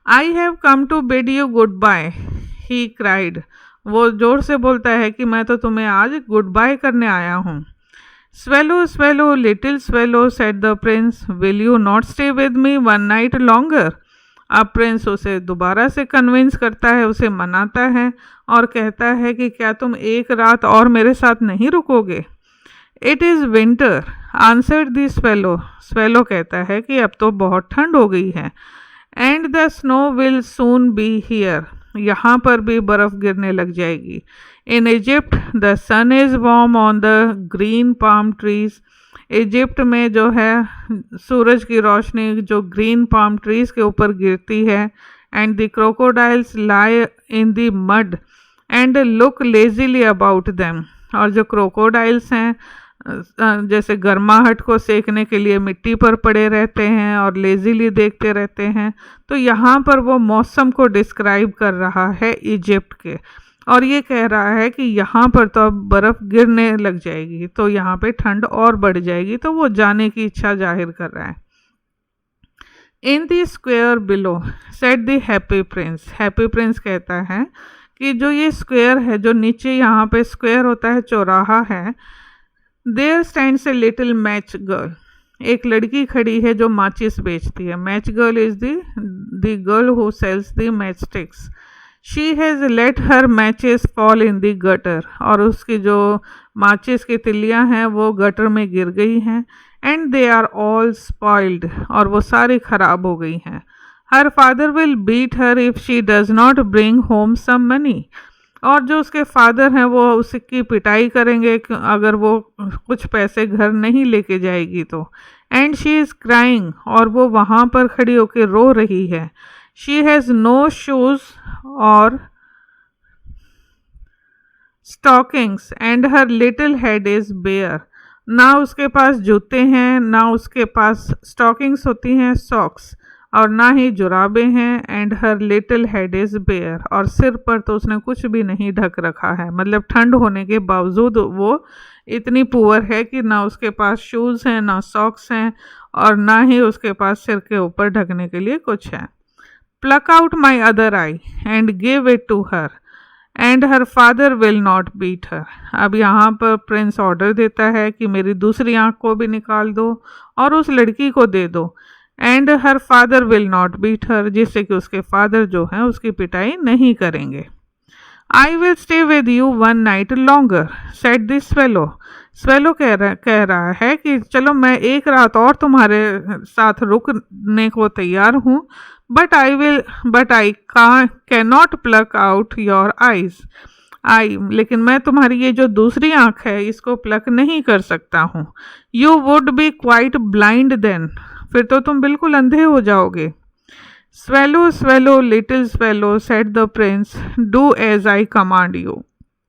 I have come to bid you goodbye, he cried. वो जोर से बोलता है कि मैं तो तुम्हें आज गुड बाय करने आया हूँ. Swallow swallow little swallow said the Prince, will you not stay with me one night longer. अब प्रिंस उसे दोबारा से कन्विंस करता है, उसे मनाता है और कहता है कि क्या तुम एक रात और मेरे साथ नहीं रुकोगे. It is winter answered the swallow. Swallow कहता है कि अब तो बहुत ठंड हो गई है। And the snow will soon be here, यहाँ पर भी बर्फ़ गिरने लग जाएगी। In Egypt the sun is warm on the green palm trees, Egypt में जो है सूरज की रोशनी जो ग्रीन पाम ट्रीज के ऊपर गिरती है। And the crocodiles lie in the mud and look lazily about them, और जो क्रोकोडाइल्स हैं जैसे गर्माहट को सेकने के लिए मिट्टी पर पड़े रहते हैं और लेजीली देखते रहते हैं। तो यहाँ पर वो मौसम को डिस्क्राइब कर रहा है इजिप्ट के, और ये कह रहा है कि यहाँ पर तो अब बर्फ़ गिरने लग जाएगी, तो यहाँ पे ठंड और बढ़ जाएगी, तो वो जाने की इच्छा जाहिर कर रहा है। In the square below set the happy Prince, Happy Prince कहता है कि जो ये स्क्वायर है, जो नीचे यहाँ पे स्क्वायर होता है, चौराहा है, there stands a little match girl, एक लड़की खड़ी है जो माचिस बेचती है। Match girl is the girl who sells the match sticks. She has let her matches fall in the gutter, और उसकी जो माचिस की तिलियां हैं वो गटर में गिर गई हैं। And they are all spoiled, और वो सारी खराब हो गई हैं। Her father will beat her if she does not bring home some money, और जो उसके फादर हैं वो उसकी पिटाई करेंगे अगर वो कुछ पैसे घर नहीं लेके जाएगी तो। एंड शी इज़ क्राइंग, और वो वहाँ पर खड़ी होकर रो रही है। She has no shoes or stockings and her little head is bare, ना उसके पास जूते हैं, ना उसके पास स्टॉकिंग्स होती हैं सॉक्स, और ना ही जुराबे हैं। And her little head is bare, और सिर पर तो उसने कुछ भी नहीं ढक रखा है, मतलब ठंड होने के बावजूद वो इतनी पुअर है कि ना उसके पास शूज़ हैं, ना सॉक्स हैं, और ना ही उसके पास सिर के ऊपर ढकने के लिए कुछ है। Pluck out my other eye and give it to her and her father will not beat her. अब यहाँ पर प्रिंस ऑर्डर देता है कि मेरी दूसरी आँख को भी निकाल दो और उस लड़की को दे दो। And her father will not beat her, जिससे कि उसके फादर जो हैं उसकी पिटाई नहीं करेंगे। आई will stay with you one night longer set this swallow. Swallow कह रहा है कि चलो मैं एक रात और तुम्हारे साथ रुकने को तैयार हूँ, but I can not plug out your eyes. लेकिन मैं तुम्हारी ये जो दूसरी आँख है इसको प्लक नहीं कर सकता हूँ। You would be quite blind then, फिर तो तुम बिल्कुल अंधे हो जाओगे। Swallow swallow little swallow said the prince, do as I command you.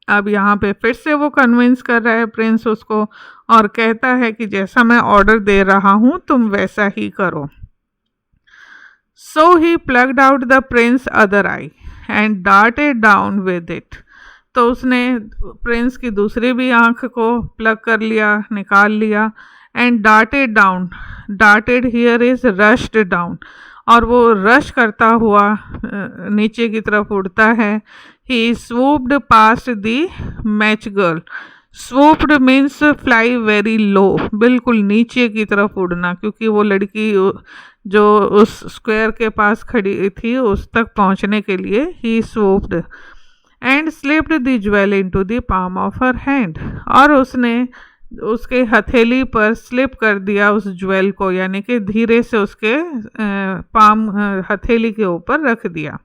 अब यहाँ पे फिर से वो कन्विंस कर रहा है प्रिंस उसको, और कहता है कि जैसा मैं ऑर्डर दे रहा हूँ तुम वैसा ही करो। So he plucked out the prince other eye and darted down with it. तो उसने प्रिंस की दूसरी भी आँख को प्लग कर लिया, निकाल लिया। And darted down, darted here is rushed down, और वो रश करता हुआ नीचे की तरफ उड़ता है। He swooped past the match girl. Swooped means fly very low, बिल्कुल नीचे की तरफ उड़ना, क्योंकि वो लड़की जो उस स्क्वायर के पास खड़ी थी उस तक पहुंचने के लिए he swooped. And slipped the jewel into the palm of her hand, और उसने उसके हथेली पर स्लिप कर दिया उस ज्वेल को, यानी कि धीरे से उसके पाम हथेली के ऊपर रख दिया।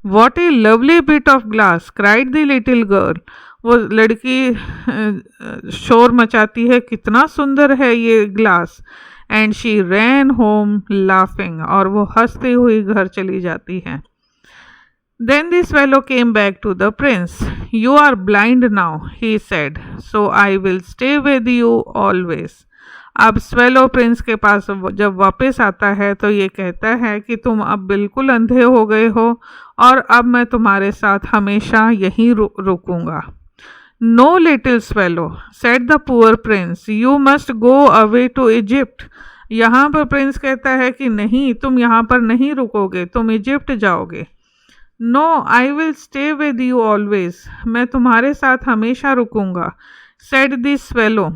What A lovely bit of glass cried the little girl. वो लड़की शोर मचाती है, कितना सुंदर है ये glass. And she rain home laughing, और वो हंसती हुई घर चली जाती है। Then the swallow came back to the prince. You are blind now, he said, so I will stay with you always. अब स्वेलो प्रिंस के पास जब वापस आता है तो ये कहता है कि तुम अब बिल्कुल अंधे हो गए हो और अब मैं तुम्हारे साथ हमेशा यहीं रुकूंगा। No little swallow, said the poor prince, you must go away to Egypt. यहाँ पर प्रिंस कहता है कि नहीं, तुम यहाँ पर नहीं रुकोगे, तुम इजिप्ट जाओगे। No I will stay with you always, मैं तुम्हारे साथ हमेशा रुकूंगा। सेड द स्वेलो,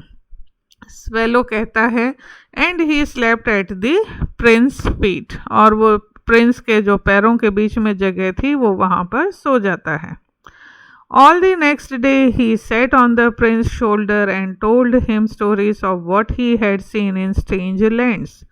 स्वेलो कहता है। And he slept at the Prince feet, और वो प्रिंस के जो पैरों के बीच में जगह थी वो वहाँ पर सो जाता है। All the next day he sat on the prince's shoulder and told him stories of what he had seen in strange lands.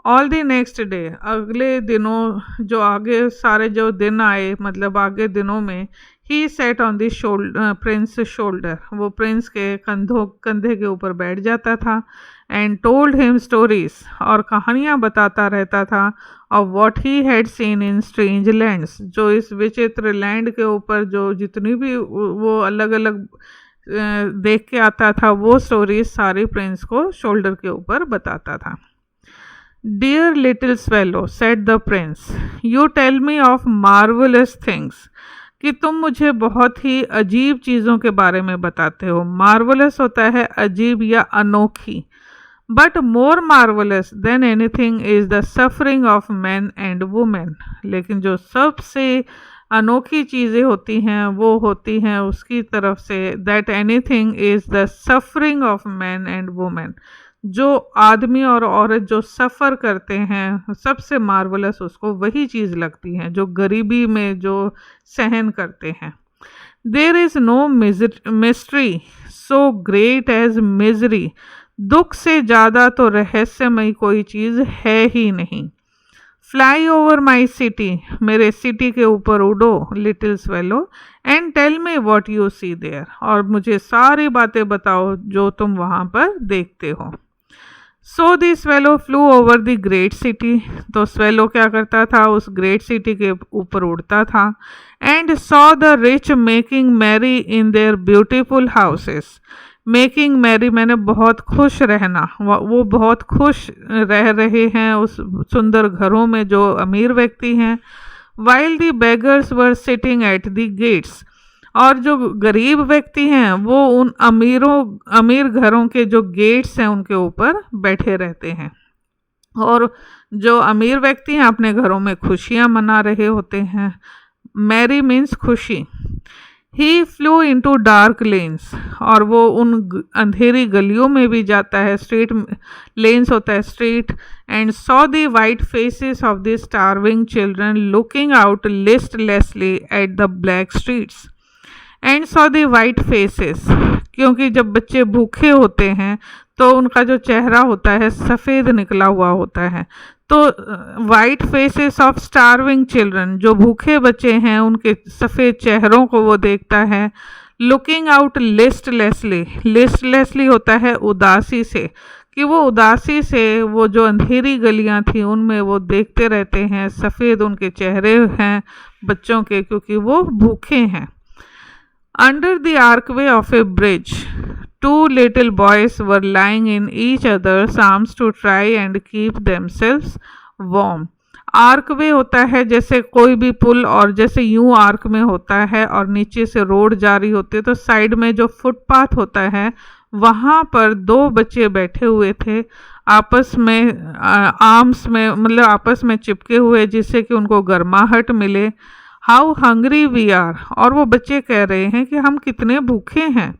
All the next day, अगले दिनों जो आगे सारे जो दिन आए, मतलब आगे दिनों में, he sat on the shoulder, prince shoulder, वो प्रिंस के कंधे के ऊपर बैठ जाता था, एंड टोल्ड हिम स्टोरीज, और कहानियाँ बताता रहता था, of what he had seen in strange lands, जो इस विचित्र लैंड के ऊपर जो जितनी भी वो अलग अलग देख के आता था, वो स्टोरीज सारी प्रिंस को शोल्डर के ऊपर बताता था. Dear little swallow, said the prince, you tell me of marvelous things. कि तुम मुझे बहुत ही अजीब चीज़ों के बारे में बताते हो. मार्वलस होता है अजीब या अनोखी. But more marvellous than anything is the suffering of man and women. लेकिन जो सबसे अनोखी चीज़ें होती हैं वो होती हैं उसकी तरफ से, that anything is the suffering of man and women. जो आदमी और औरत जो सफ़र करते हैं, सबसे मार्वलस उसको वही चीज़ लगती है जो गरीबी में जो सहन करते हैं. There is no mystery so great as misery. दुख से ज़्यादा तो रहस्यमयी कोई चीज़ है ही नहीं. फ्लाई ओवर माई सिटी, मेरे सिटी के ऊपर उड़ो little swallow, and tell me what you see there, और मुझे सारी बातें बताओ जो तुम वहाँ पर देखते हो. So the swallow flew over the great city. तो स्वेलो क्या करता था, उस ग्रेट सिटी के ऊपर उड़ता था. And saw the rich making merry in their beautiful houses. Making merry मैंने बहुत खुश रहना, वो बहुत खुश रह रहे हैं उस सुंदर घरों में जो अमीर व्यक्ति हैं. While the beggars were sitting at the gates. और जो गरीब व्यक्ति हैं वो उन अमीर घरों के जो गेट्स हैं उनके ऊपर बैठे रहते हैं. और जो अमीर व्यक्ति हैं अपने घरों में खुशियां मना रहे होते हैं. मैरी मीन्स खुशी. ही फ्लू इनटू डार्क लेन्स, और वो उन अंधेरी गलियों में भी जाता है. स्ट्रीट लेन्स होता है street. And saw the white faces of the starving children looking out listlessly at the black streets. And saw the white faces, क्योंकि जब बच्चे भूखे होते हैं तो उनका जो चेहरा होता है सफ़ेद निकला हुआ होता है. तो white faces of starving children, जो भूखे बच्चे हैं उनके सफ़ेद चेहरों को वो देखता है. लुकिंग आउट लिस्टलेसली, लिस्टलेसली होता है उदासी से, कि वो उदासी से वो जो अंधेरी गलियां थी उनमें वो देखते रहते हैं. सफ़ेद उनके चेहरे हैं बच्चों के, क्योंकि वो भूखे हैं. Under the archway of a bridge, two little boys were lying in each other's arms to try and keep themselves warm. आर्कवे होता है जैसे कोई भी पुल, और जैसे यूं आर्क में होता है और नीचे से रोड जारी होती है, तो साइड में जो फुटपाथ होता है वहाँ पर दो बच्चे बैठे हुए थे आपस में, आर्म्स में, मतलब आपस में चिपके हुए, जिससे कि उनको गर्माहट मिले. हाउ हंग्री वी आर, और वो बच्चे कह रहे हैं कि हम कितने भूखे हैं.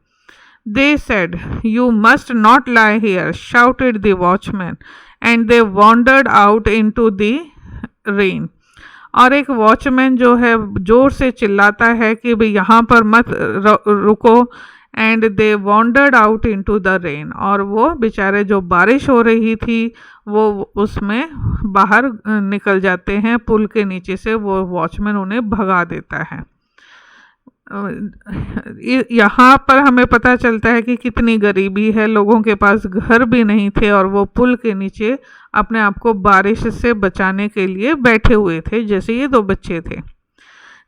They said, you must not lie here, shouted the watchman, and they wandered out into the rain. और एक वॉचमैन जो है जोर से चिल्लाता है कि भाई यहाँ पर मत रुको. And they wandered out into the rain, और वो बेचारे जो बारिश हो रही थी वो उसमें बाहर निकल जाते हैं. पुल के नीचे से वो वॉचमैन उन्हें भगा देता है. यहाँ पर हमें पता चलता है कि कितनी गरीबी है. लोगों के पास घर भी नहीं थे और वो पुल के नीचे अपने आप को बारिश से बचाने के लिए बैठे हुए थे, जैसे ये दो बच्चे थे.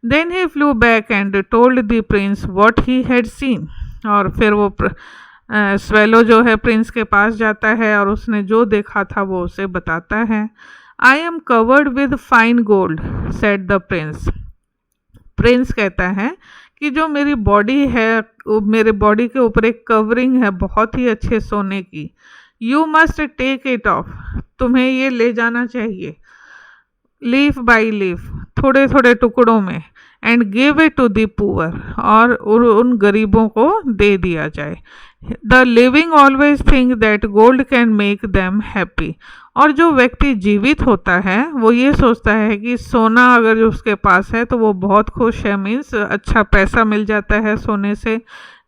Then he flew back and told the prince what he had seen. और फिर वो स्वेलो जो है प्रिंस के पास जाता है और उसने जो देखा था वो उसे बताता है. I am covered with fine gold, said the Prince. Prince कहता है कि जो मेरी बॉडी है, मेरे बॉडी के ऊपर एक कवरिंग है बहुत ही अच्छे सोने की. You must take it off, तुम्हें ये ले जाना चाहिए. लीफ बाई लीफ, थोड़े थोड़े टुकड़ों में. And give it to the poor, और उन गरीबों को दे दिया जाए. The living always think that gold can make them happy. और जो व्यक्ति जीवित होता है वो ये सोचता है कि सोना अगर जो उसके पास है तो वो बहुत खुश है, मीन्स अच्छा पैसा मिल जाता है सोने से।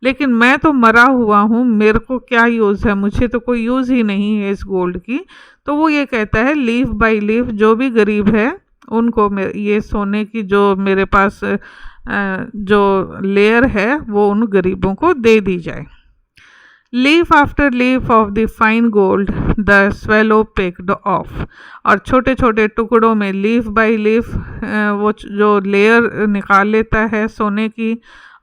लेकिन मैं तो मरा हुआ हूँ, मेरे को क्या यूज़ है, मुझे तो कोई यूज़ ही नहीं है इस गोल्ड की। तो वो ये कहता है लीव बाय लीव, जो भी गरीब है उनको ये सोने की जो मेरे पास जो लेयर है वो उन गरीबों को दे दी जाए। Leaf after leaf of the fine gold the swallow picked of, और छोटे छोटे टुकड़ों में लीफ बाय लीफ वो जो लेयर निकाल लेता है सोने की,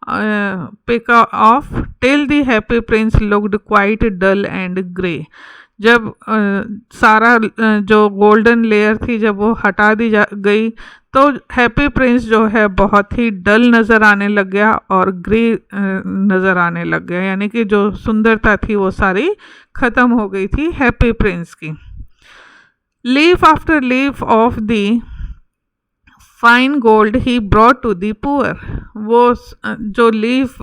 pick off till the happy Prince looked quite dull and grey. जब सारा जो गोल्डन लेयर थी जब वो हटा दी गई तो हैप्पी प्रिंस जो है बहुत ही डल नज़र आने लग गया और ग्रे नज़र आने लग गया, यानी कि जो सुंदरता थी वो सारी ख़त्म हो गई थी हैप्पी प्रिंस की। Leaf after leaf of the fine gold he brought to the poor, वो जो लीफ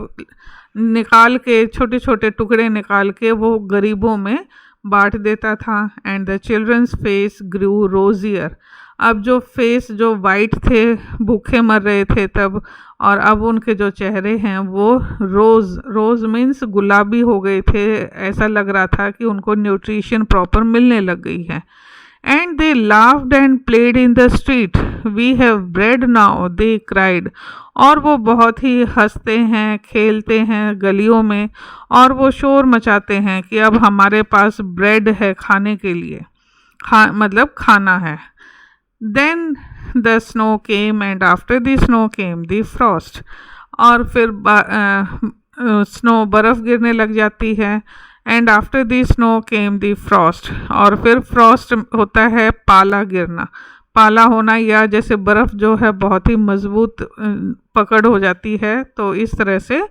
निकाल के छोटे छोटे टुकड़े निकाल के वो गरीबों में बांट देता था। एंड द चिल्ड्रंस फेस ग्रू रोजियर, अब जो फेस जो वाइट थे, भूखे मर रहे थे तब, और अब उनके जो चेहरे हैं वो रोज़ मीन्स गुलाबी हो गए थे, ऐसा लग रहा था कि उनको न्यूट्रिशन प्रॉपर मिलने लग गई है। And they laughed and played in the street, we have bread now they cried, और वो बहुत ही हंसते हैं खेलते हैं गलियों में और वो शोर मचाते हैं कि अब हमारे पास ब्रेड है खाने के लिए, मतलब खाना है। Then the snow came and after the snow came the frost, और फिर स्नो बर्फ़ गिरने लग जाती है। And after the snow came the Frost, और फिर फ्रॉस्ट होता है पाला गिरना, पाला होना, या जैसे बर्फ़ जो है बहुत ही मजबूत पकड़ हो जाती है तो इस तरह से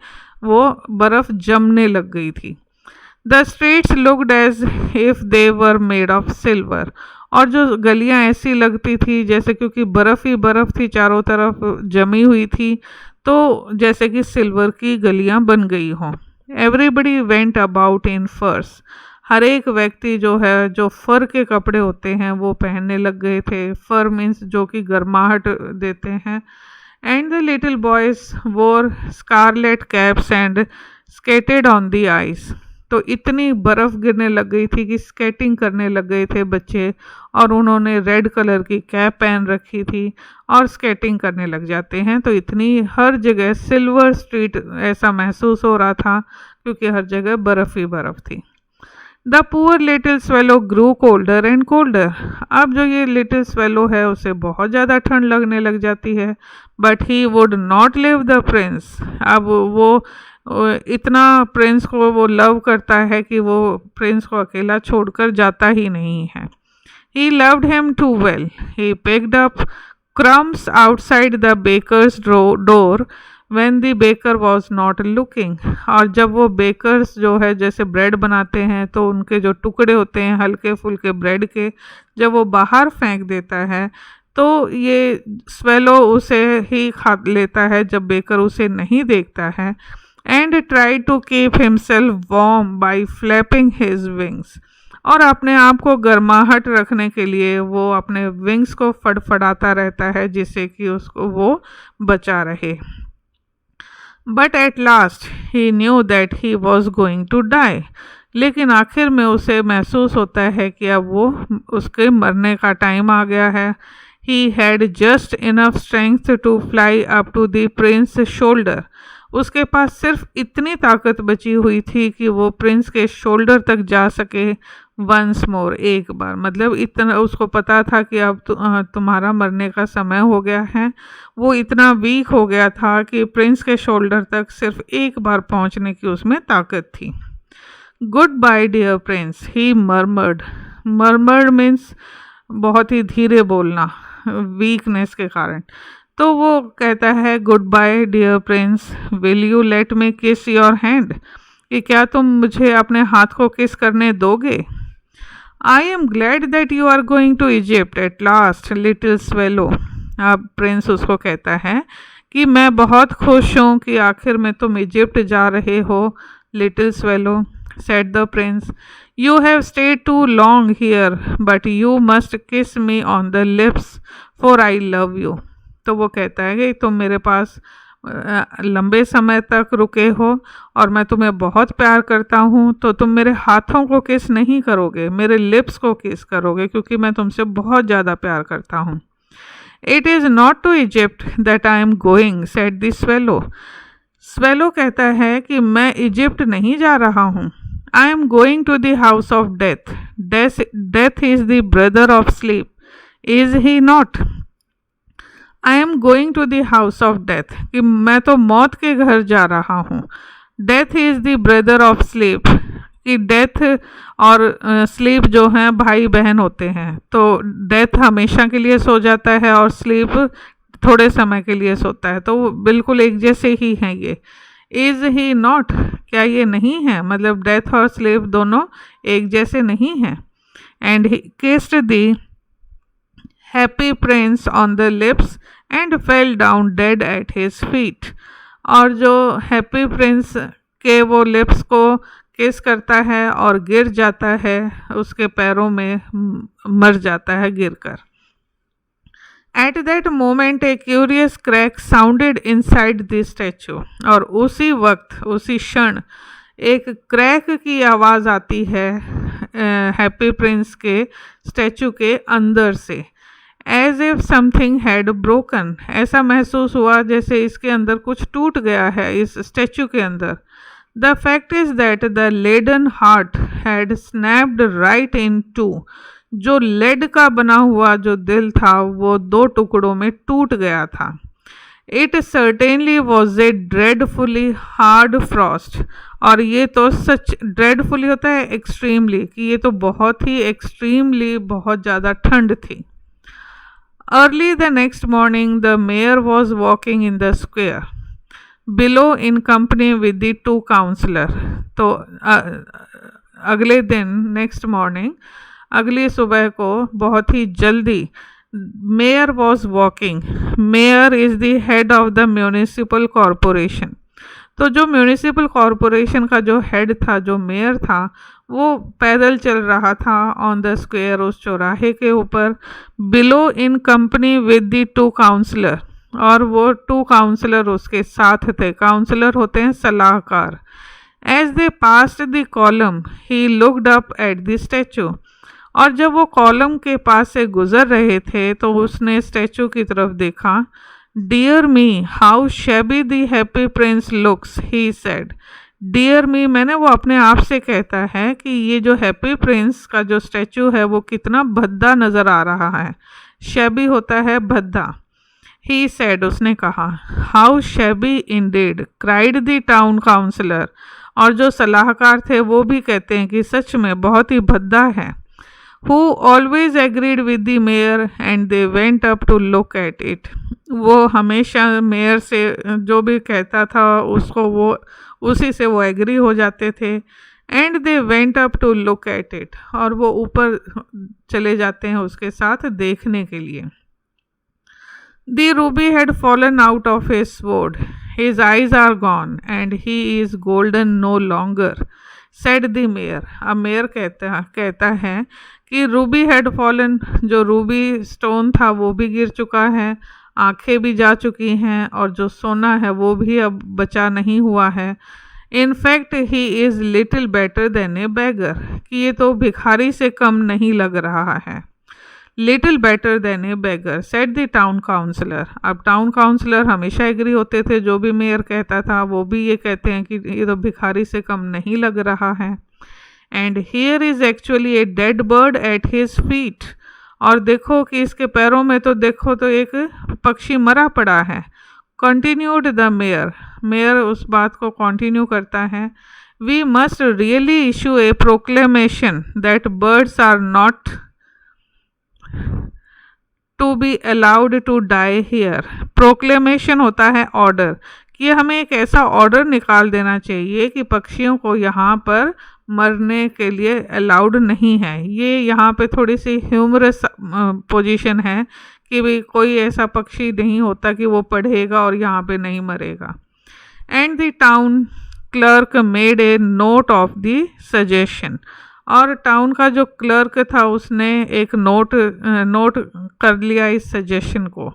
वो बर्फ़ जमने लग गई थी। The streets looked as if they were made of silver, और जो गलियां ऐसी लगती थी जैसे, क्योंकि बर्फ़ ही बर्फ़ थी चारों तरफ जमी हुई थी, तो जैसे कि सिल्वर की गलियां बन गई हों। एवरीबडी वेंट अबाउट इन फर्स, हर एक व्यक्ति जो है जो फर के कपड़े होते हैं वो पहनने लग गए थे। फर मीन्स जो कि गर्माहट देते हैं। And the little boys wore scarlet caps and skated on the ice, तो इतनी बर्फ़ गिरने लग गई थी कि स्केटिंग करने लग गए थे बच्चे, और उन्होंने रेड कलर की कैप पहन रखी थी और स्केटिंग करने लग जाते हैं। तो इतनी हर जगह सिल्वर स्ट्रीट ऐसा महसूस हो रहा था क्योंकि हर जगह बर्फ़ ही बर्फ़ थी। The poor little swallow grew colder and colder, अब जो ये लिटिल स्वेलो है उसे बहुत ज़्यादा ठंड लगने लग जाती है। But he would not live the Prince, अब वो इतना प्रिंस को वो लव करता है कि वो प्रिंस को अकेला छोड़कर जाता ही नहीं है। He loved him too well, he picked up crumbs outside the baker's door when the baker was not looking, और जब वो बेकर्स जो है जैसे ब्रेड बनाते हैं तो उनके जो टुकड़े होते हैं हल्के फुल्के ब्रेड के, जब वो बाहर फेंक देता है तो ये स्वेलो उसे ही खा लेता है जब बेकर उसे नहीं देखता है। And try to keep himself warm by flapping his wings, और अपने आप को गर्माहट रखने के लिए वो अपने विंग्स को फड़फड़ाता रहता है जिससे कि उसको वो बचा रहे। But at last he knew that he was going to die, लेकिन आखिर में उसे महसूस होता है कि अब वो उसके मरने का टाइम आ गया है। He had just enough strength to fly up to the prince shoulder, उसके पास सिर्फ इतनी ताकत बची हुई थी कि वो प्रिंस के शोल्डर तक जा सके वंस मोर, एक बार, मतलब इतना उसको पता था कि अब तुम्हारा मरने का समय हो गया है। वो इतना वीक हो गया था कि प्रिंस के शोल्डर तक सिर्फ एक बार पहुंचने की उसमें ताकत थी। गुड बाय डियर प्रिंस, ही मर्मर्ड, मर्मर्ड मीन्स बहुत ही धीरे बोलना वीकनेस के कारण। तो वो कहता है goodbye dear prince, will you let me kiss your hand, कि क्या तुम मुझे अपने हाथ को किस करने दोगे। I am glad that you are going to Egypt at last little swallow, अब प्रिंस उसको कहता है कि मैं बहुत खुश हूँ कि आखिर में तुम इजिप्ट जा रहे हो little swallow. said the prince. You have stayed too long here, but you must kiss me on the lips, for I love you. तो वो कहता है कि तुम मेरे पास लंबे समय तक रुके हो और मैं तुम्हें बहुत प्यार करता हूँ, तो तुम मेरे हाथों को किस नहीं करोगे, मेरे लिप्स को किस करोगे, क्योंकि मैं तुमसे बहुत ज़्यादा प्यार करता हूँ. It is not to Egypt that I am going, said the swallow. Swallow कहता है कि मैं इजिप्ट नहीं जा रहा हूँ. I am going to the house of death. Death is the brother of sleep, is he not. I am going to the house of death, कि मैं तो मौत के घर जा रहा हूँ. Death is the brother of sleep, कि डेथ और स्लीप जो हैं भाई बहन होते हैं. तो डेथ हमेशा के लिए सो जाता है और स्लीप थोड़े समय के लिए सोता है, तो वो बिल्कुल एक जैसे ही हैं ये. इज़ ही नॉट, क्या ये नहीं है, मतलब डेथ और स्लीप दोनों एक जैसे नहीं हैं. And he kissed the happy Prince on the lips and fell down dead at his feet. और जो हैप्पी प्रिंस के वो लिप्स को किस करता है और गिर जाता है, उसके पैरों में मर जाता है गिरकर. At that moment A curious crack sounded inside the statue. और उसी वक्त, उसी क्षण एक क्रैक की आवाज़ आती है हैप्पी प्रिंस के स्टैचू के अंदर से. As if something had broken, ऐसा महसूस हुआ जैसे इसके अंदर कुछ टूट गया है, इस स्टैचू के अंदर. The fact is that the leaden heart had snapped right in two. जो लेड का बना हुआ जो दिल था वो दो टुकड़ों में टूट गया था. It certainly was a dreadfully hard frost. और ये तो सच, ड्रेडफुली होता है एक्सट्रीमली, कि ये तो बहुत ही एक्सट्रीमली बहुत ज़्यादा ठंड थी. Early the next morning the mayor was walking in the square below in company with the two councillor. तो अगले दिन, नेक्स्ट मॉर्निंग, अगली सुबह को बहुत ही जल्दी, mayor was walking. Mayor is the head of the municipal corporation. तो जो म्यूनिसिपल कॉरपोरेशन का जो हेड था, जो मेयर था, वो पैदल चल रहा था ऑन द स्क्वेयर, उस चौराहे के ऊपर, below in company with the two councillor. और वो टू काउंसलर उसके साथ थे. काउंसलर होते हैं सलाहकार. As they passed the column he looked up at the statue. और जब वो कॉलम के पास से गुजर रहे थे तो उसने स्टैचू की तरफ देखा. Dear me how shabby the happy prince looks, he said. Dear me, मैंने वो अपने आप से कहता है कि ये जो हैप्पी प्रिंस का जो स्टैचू है वो कितना भद्दा नज़र आ रहा है. शैबी होता है भद्दा. ही सेड, उसने कहा. How shabby indeed, cried the town councillor. और जो सलाहकार थे वो भी कहते हैं कि सच में बहुत ही भद्दा है. Who always agreed with the mayor and they went up to look at it. वो हमेशा मेयर से जो भी कहता था उसको वो उसी से वो एग्री हो जाते थे. And they went up to look at it. और वो ऊपर चले जाते हैं उसके साथ देखने के लिए. The ruby had fallen out of his sword. His eyes are gone and he is golden no longer, said the mayor. अब मेयर कहता है कि रूबी हैड फॉलन, जो रूबी स्टोन था वो भी गिर चुका है, आंखें भी जा चुकी हैं, और जो सोना है वो भी अब बचा नहीं हुआ है. In fact he is little better than a beggar, कि ये तो भिखारी से कम नहीं लग रहा है. Little better than a beggar, said the town councillor. अब टाउन काउंसलर हमेशा एग्री होते थे, जो भी मेयर कहता था वो भी ये कहते हैं कि ये तो भिखारी से कम नहीं लग रहा है. And here is actually a dead bird at his feet. और देखो कि इसके पैरों में तो देखो तो एक पक्षी मरा पड़ा है. Continued the mayor. मेयर उस बात को कंटिन्यू करता है. We must really issue a proclamation that birds are not to be allowed to die here. Proclamation होता है ऑर्डर, कि हमें एक ऐसा ऑर्डर निकाल देना चाहिए कि पक्षियों को यहाँ पर मरने के लिए अलाउड नहीं है. ये यहाँ पे थोड़ी सी ह्यूमरस पोजीशन है कि भाई कोई ऐसा पक्षी नहीं होता कि वो पढ़ेगा और यहाँ पे नहीं मरेगा. And the town clerk made a note of the suggestion, और टाउन का जो क्लर्क था उसने एक नोट कर लिया इस सजेशन को।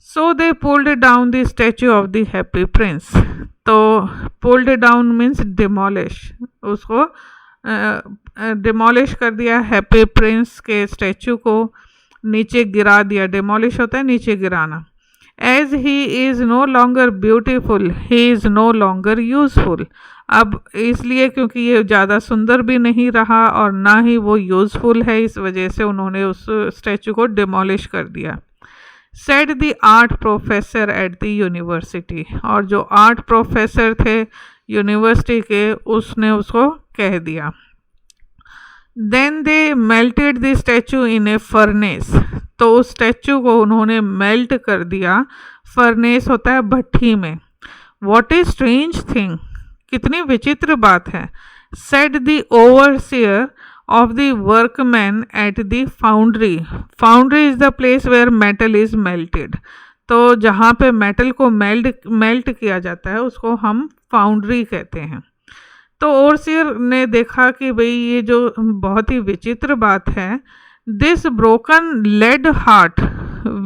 So they pulled down the statue of the happy prince. तो पुल्ड डाउन मीन्स डिमोलिश, उसको डिमोलिश कर दिया हैप्पी प्रिंस के स्टैचू को, नीचे गिरा दिया। डिमोलिश होता है नीचे गिराना। As he is no longer beautiful he is no longer useful. अब इसलिए क्योंकि ये ज़्यादा सुंदर भी नहीं रहा और ना ही वो यूज़फुल है, इस वजह से उन्होंने उस स्टैचू को डिमोलिश कर दिया। Said the art professor at the university, और जो आर्ट प्रोफेसर थे यूनिवर्सिटी के उसने उसको कह दिया। Then they melted the statue in a furnace, तो उस स्टैचू को उन्होंने मेल्ट कर दिया। फर्नेस होता है भट्ठी में। वॉट इज स्ट्रेंज थिंग, कितनी विचित्र बात है। Said the overseer of the workman at the foundry, foundry is the place where metal is melted, तो जहाँ पे मेटल को मेल्ट किया जाता है उसको हम फाउंड्री कहते हैं। तो ओवरसियर ने देखा कि भाई ये जो बहुत ही विचित्र बात है, this broken lead heart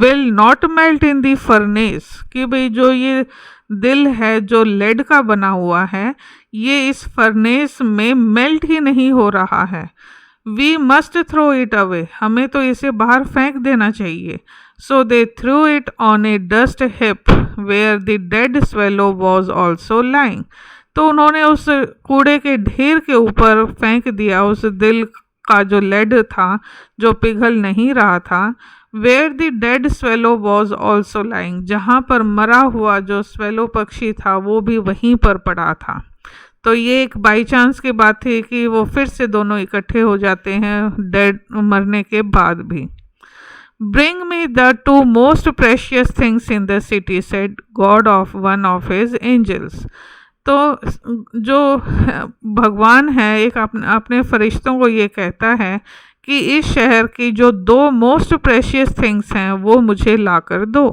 will not melt in the furnace, कि भाई जो ये दिल है जो लेड का बना हुआ है ये इस फर्नेस में मेल्ट ही नहीं हो रहा है। We must throw it away, हमें तो इसे बाहर फेंक देना चाहिए। So they threw it on a dust heap where the dead swallow was also lying, तो उन्होंने उस कूड़े के ढेर के ऊपर फेंक दिया उस दिल का जो लेड था जो पिघल नहीं रहा था। Where the dead swallow was also lying, जहाँ पर मरा हुआ जो स्वेलो पक्षी था वो भी वहीं पर पड़ा था। तो ये एक बाई चांस की बात थी कि वो फिर से दोनों इकट्ठे हो जाते हैं डेड मरने के बाद भी। Bring me the two most precious things in the city, said God of one of his angels. तो जो भगवान है एक अपने फरिश्तों को ये कहता है कि इस शहर की जो दो मोस्ट प्रेशियस थिंग्स हैं वो मुझे ला कर दो।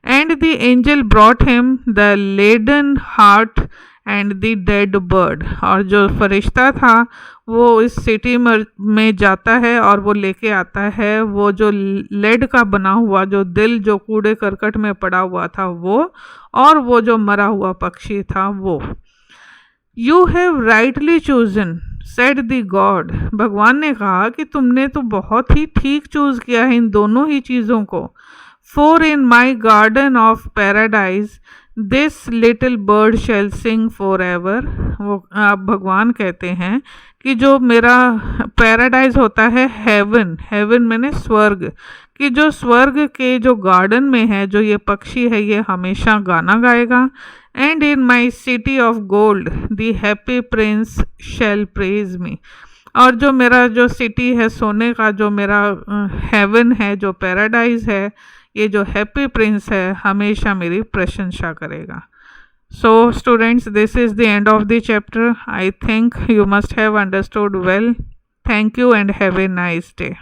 And the angel brought him the leaden heart and the dead bird, और जो फरिश्ता था वो इस सिटी में जाता है और वो लेके आता है वो जो लेड का बना हुआ जो दिल जो कूड़े करकट में पड़ा हुआ था वो, और वो जो मरा हुआ पक्षी था वो। You have rightly chosen, said the God, भगवान ने कहा कि तुमने तो बहुत ही ठीक चूज किया है इन दोनों ही चीज़ों को। For in my garden of paradise this little bird shall sing forever, वो आप भगवान कहते हैं कि जो मेरा पैराडाइज होता है हेवन, हेवन मैंने स्वर्ग, कि जो स्वर्ग के जो गार्डन में है जो ये पक्षी है ये हमेशा गाना गाएगा। And in my city of gold the happy prince shall praise me, और जो मेरा जो सिटी है सोने का जो मेरा हेवन है जो पैराडाइज है ये जो हैप्पी प्रिंस है हमेशा मेरी प्रशंसा करेगा। So students, this is the end of the chapter. I think you must have understood well. Thank you and have a nice day.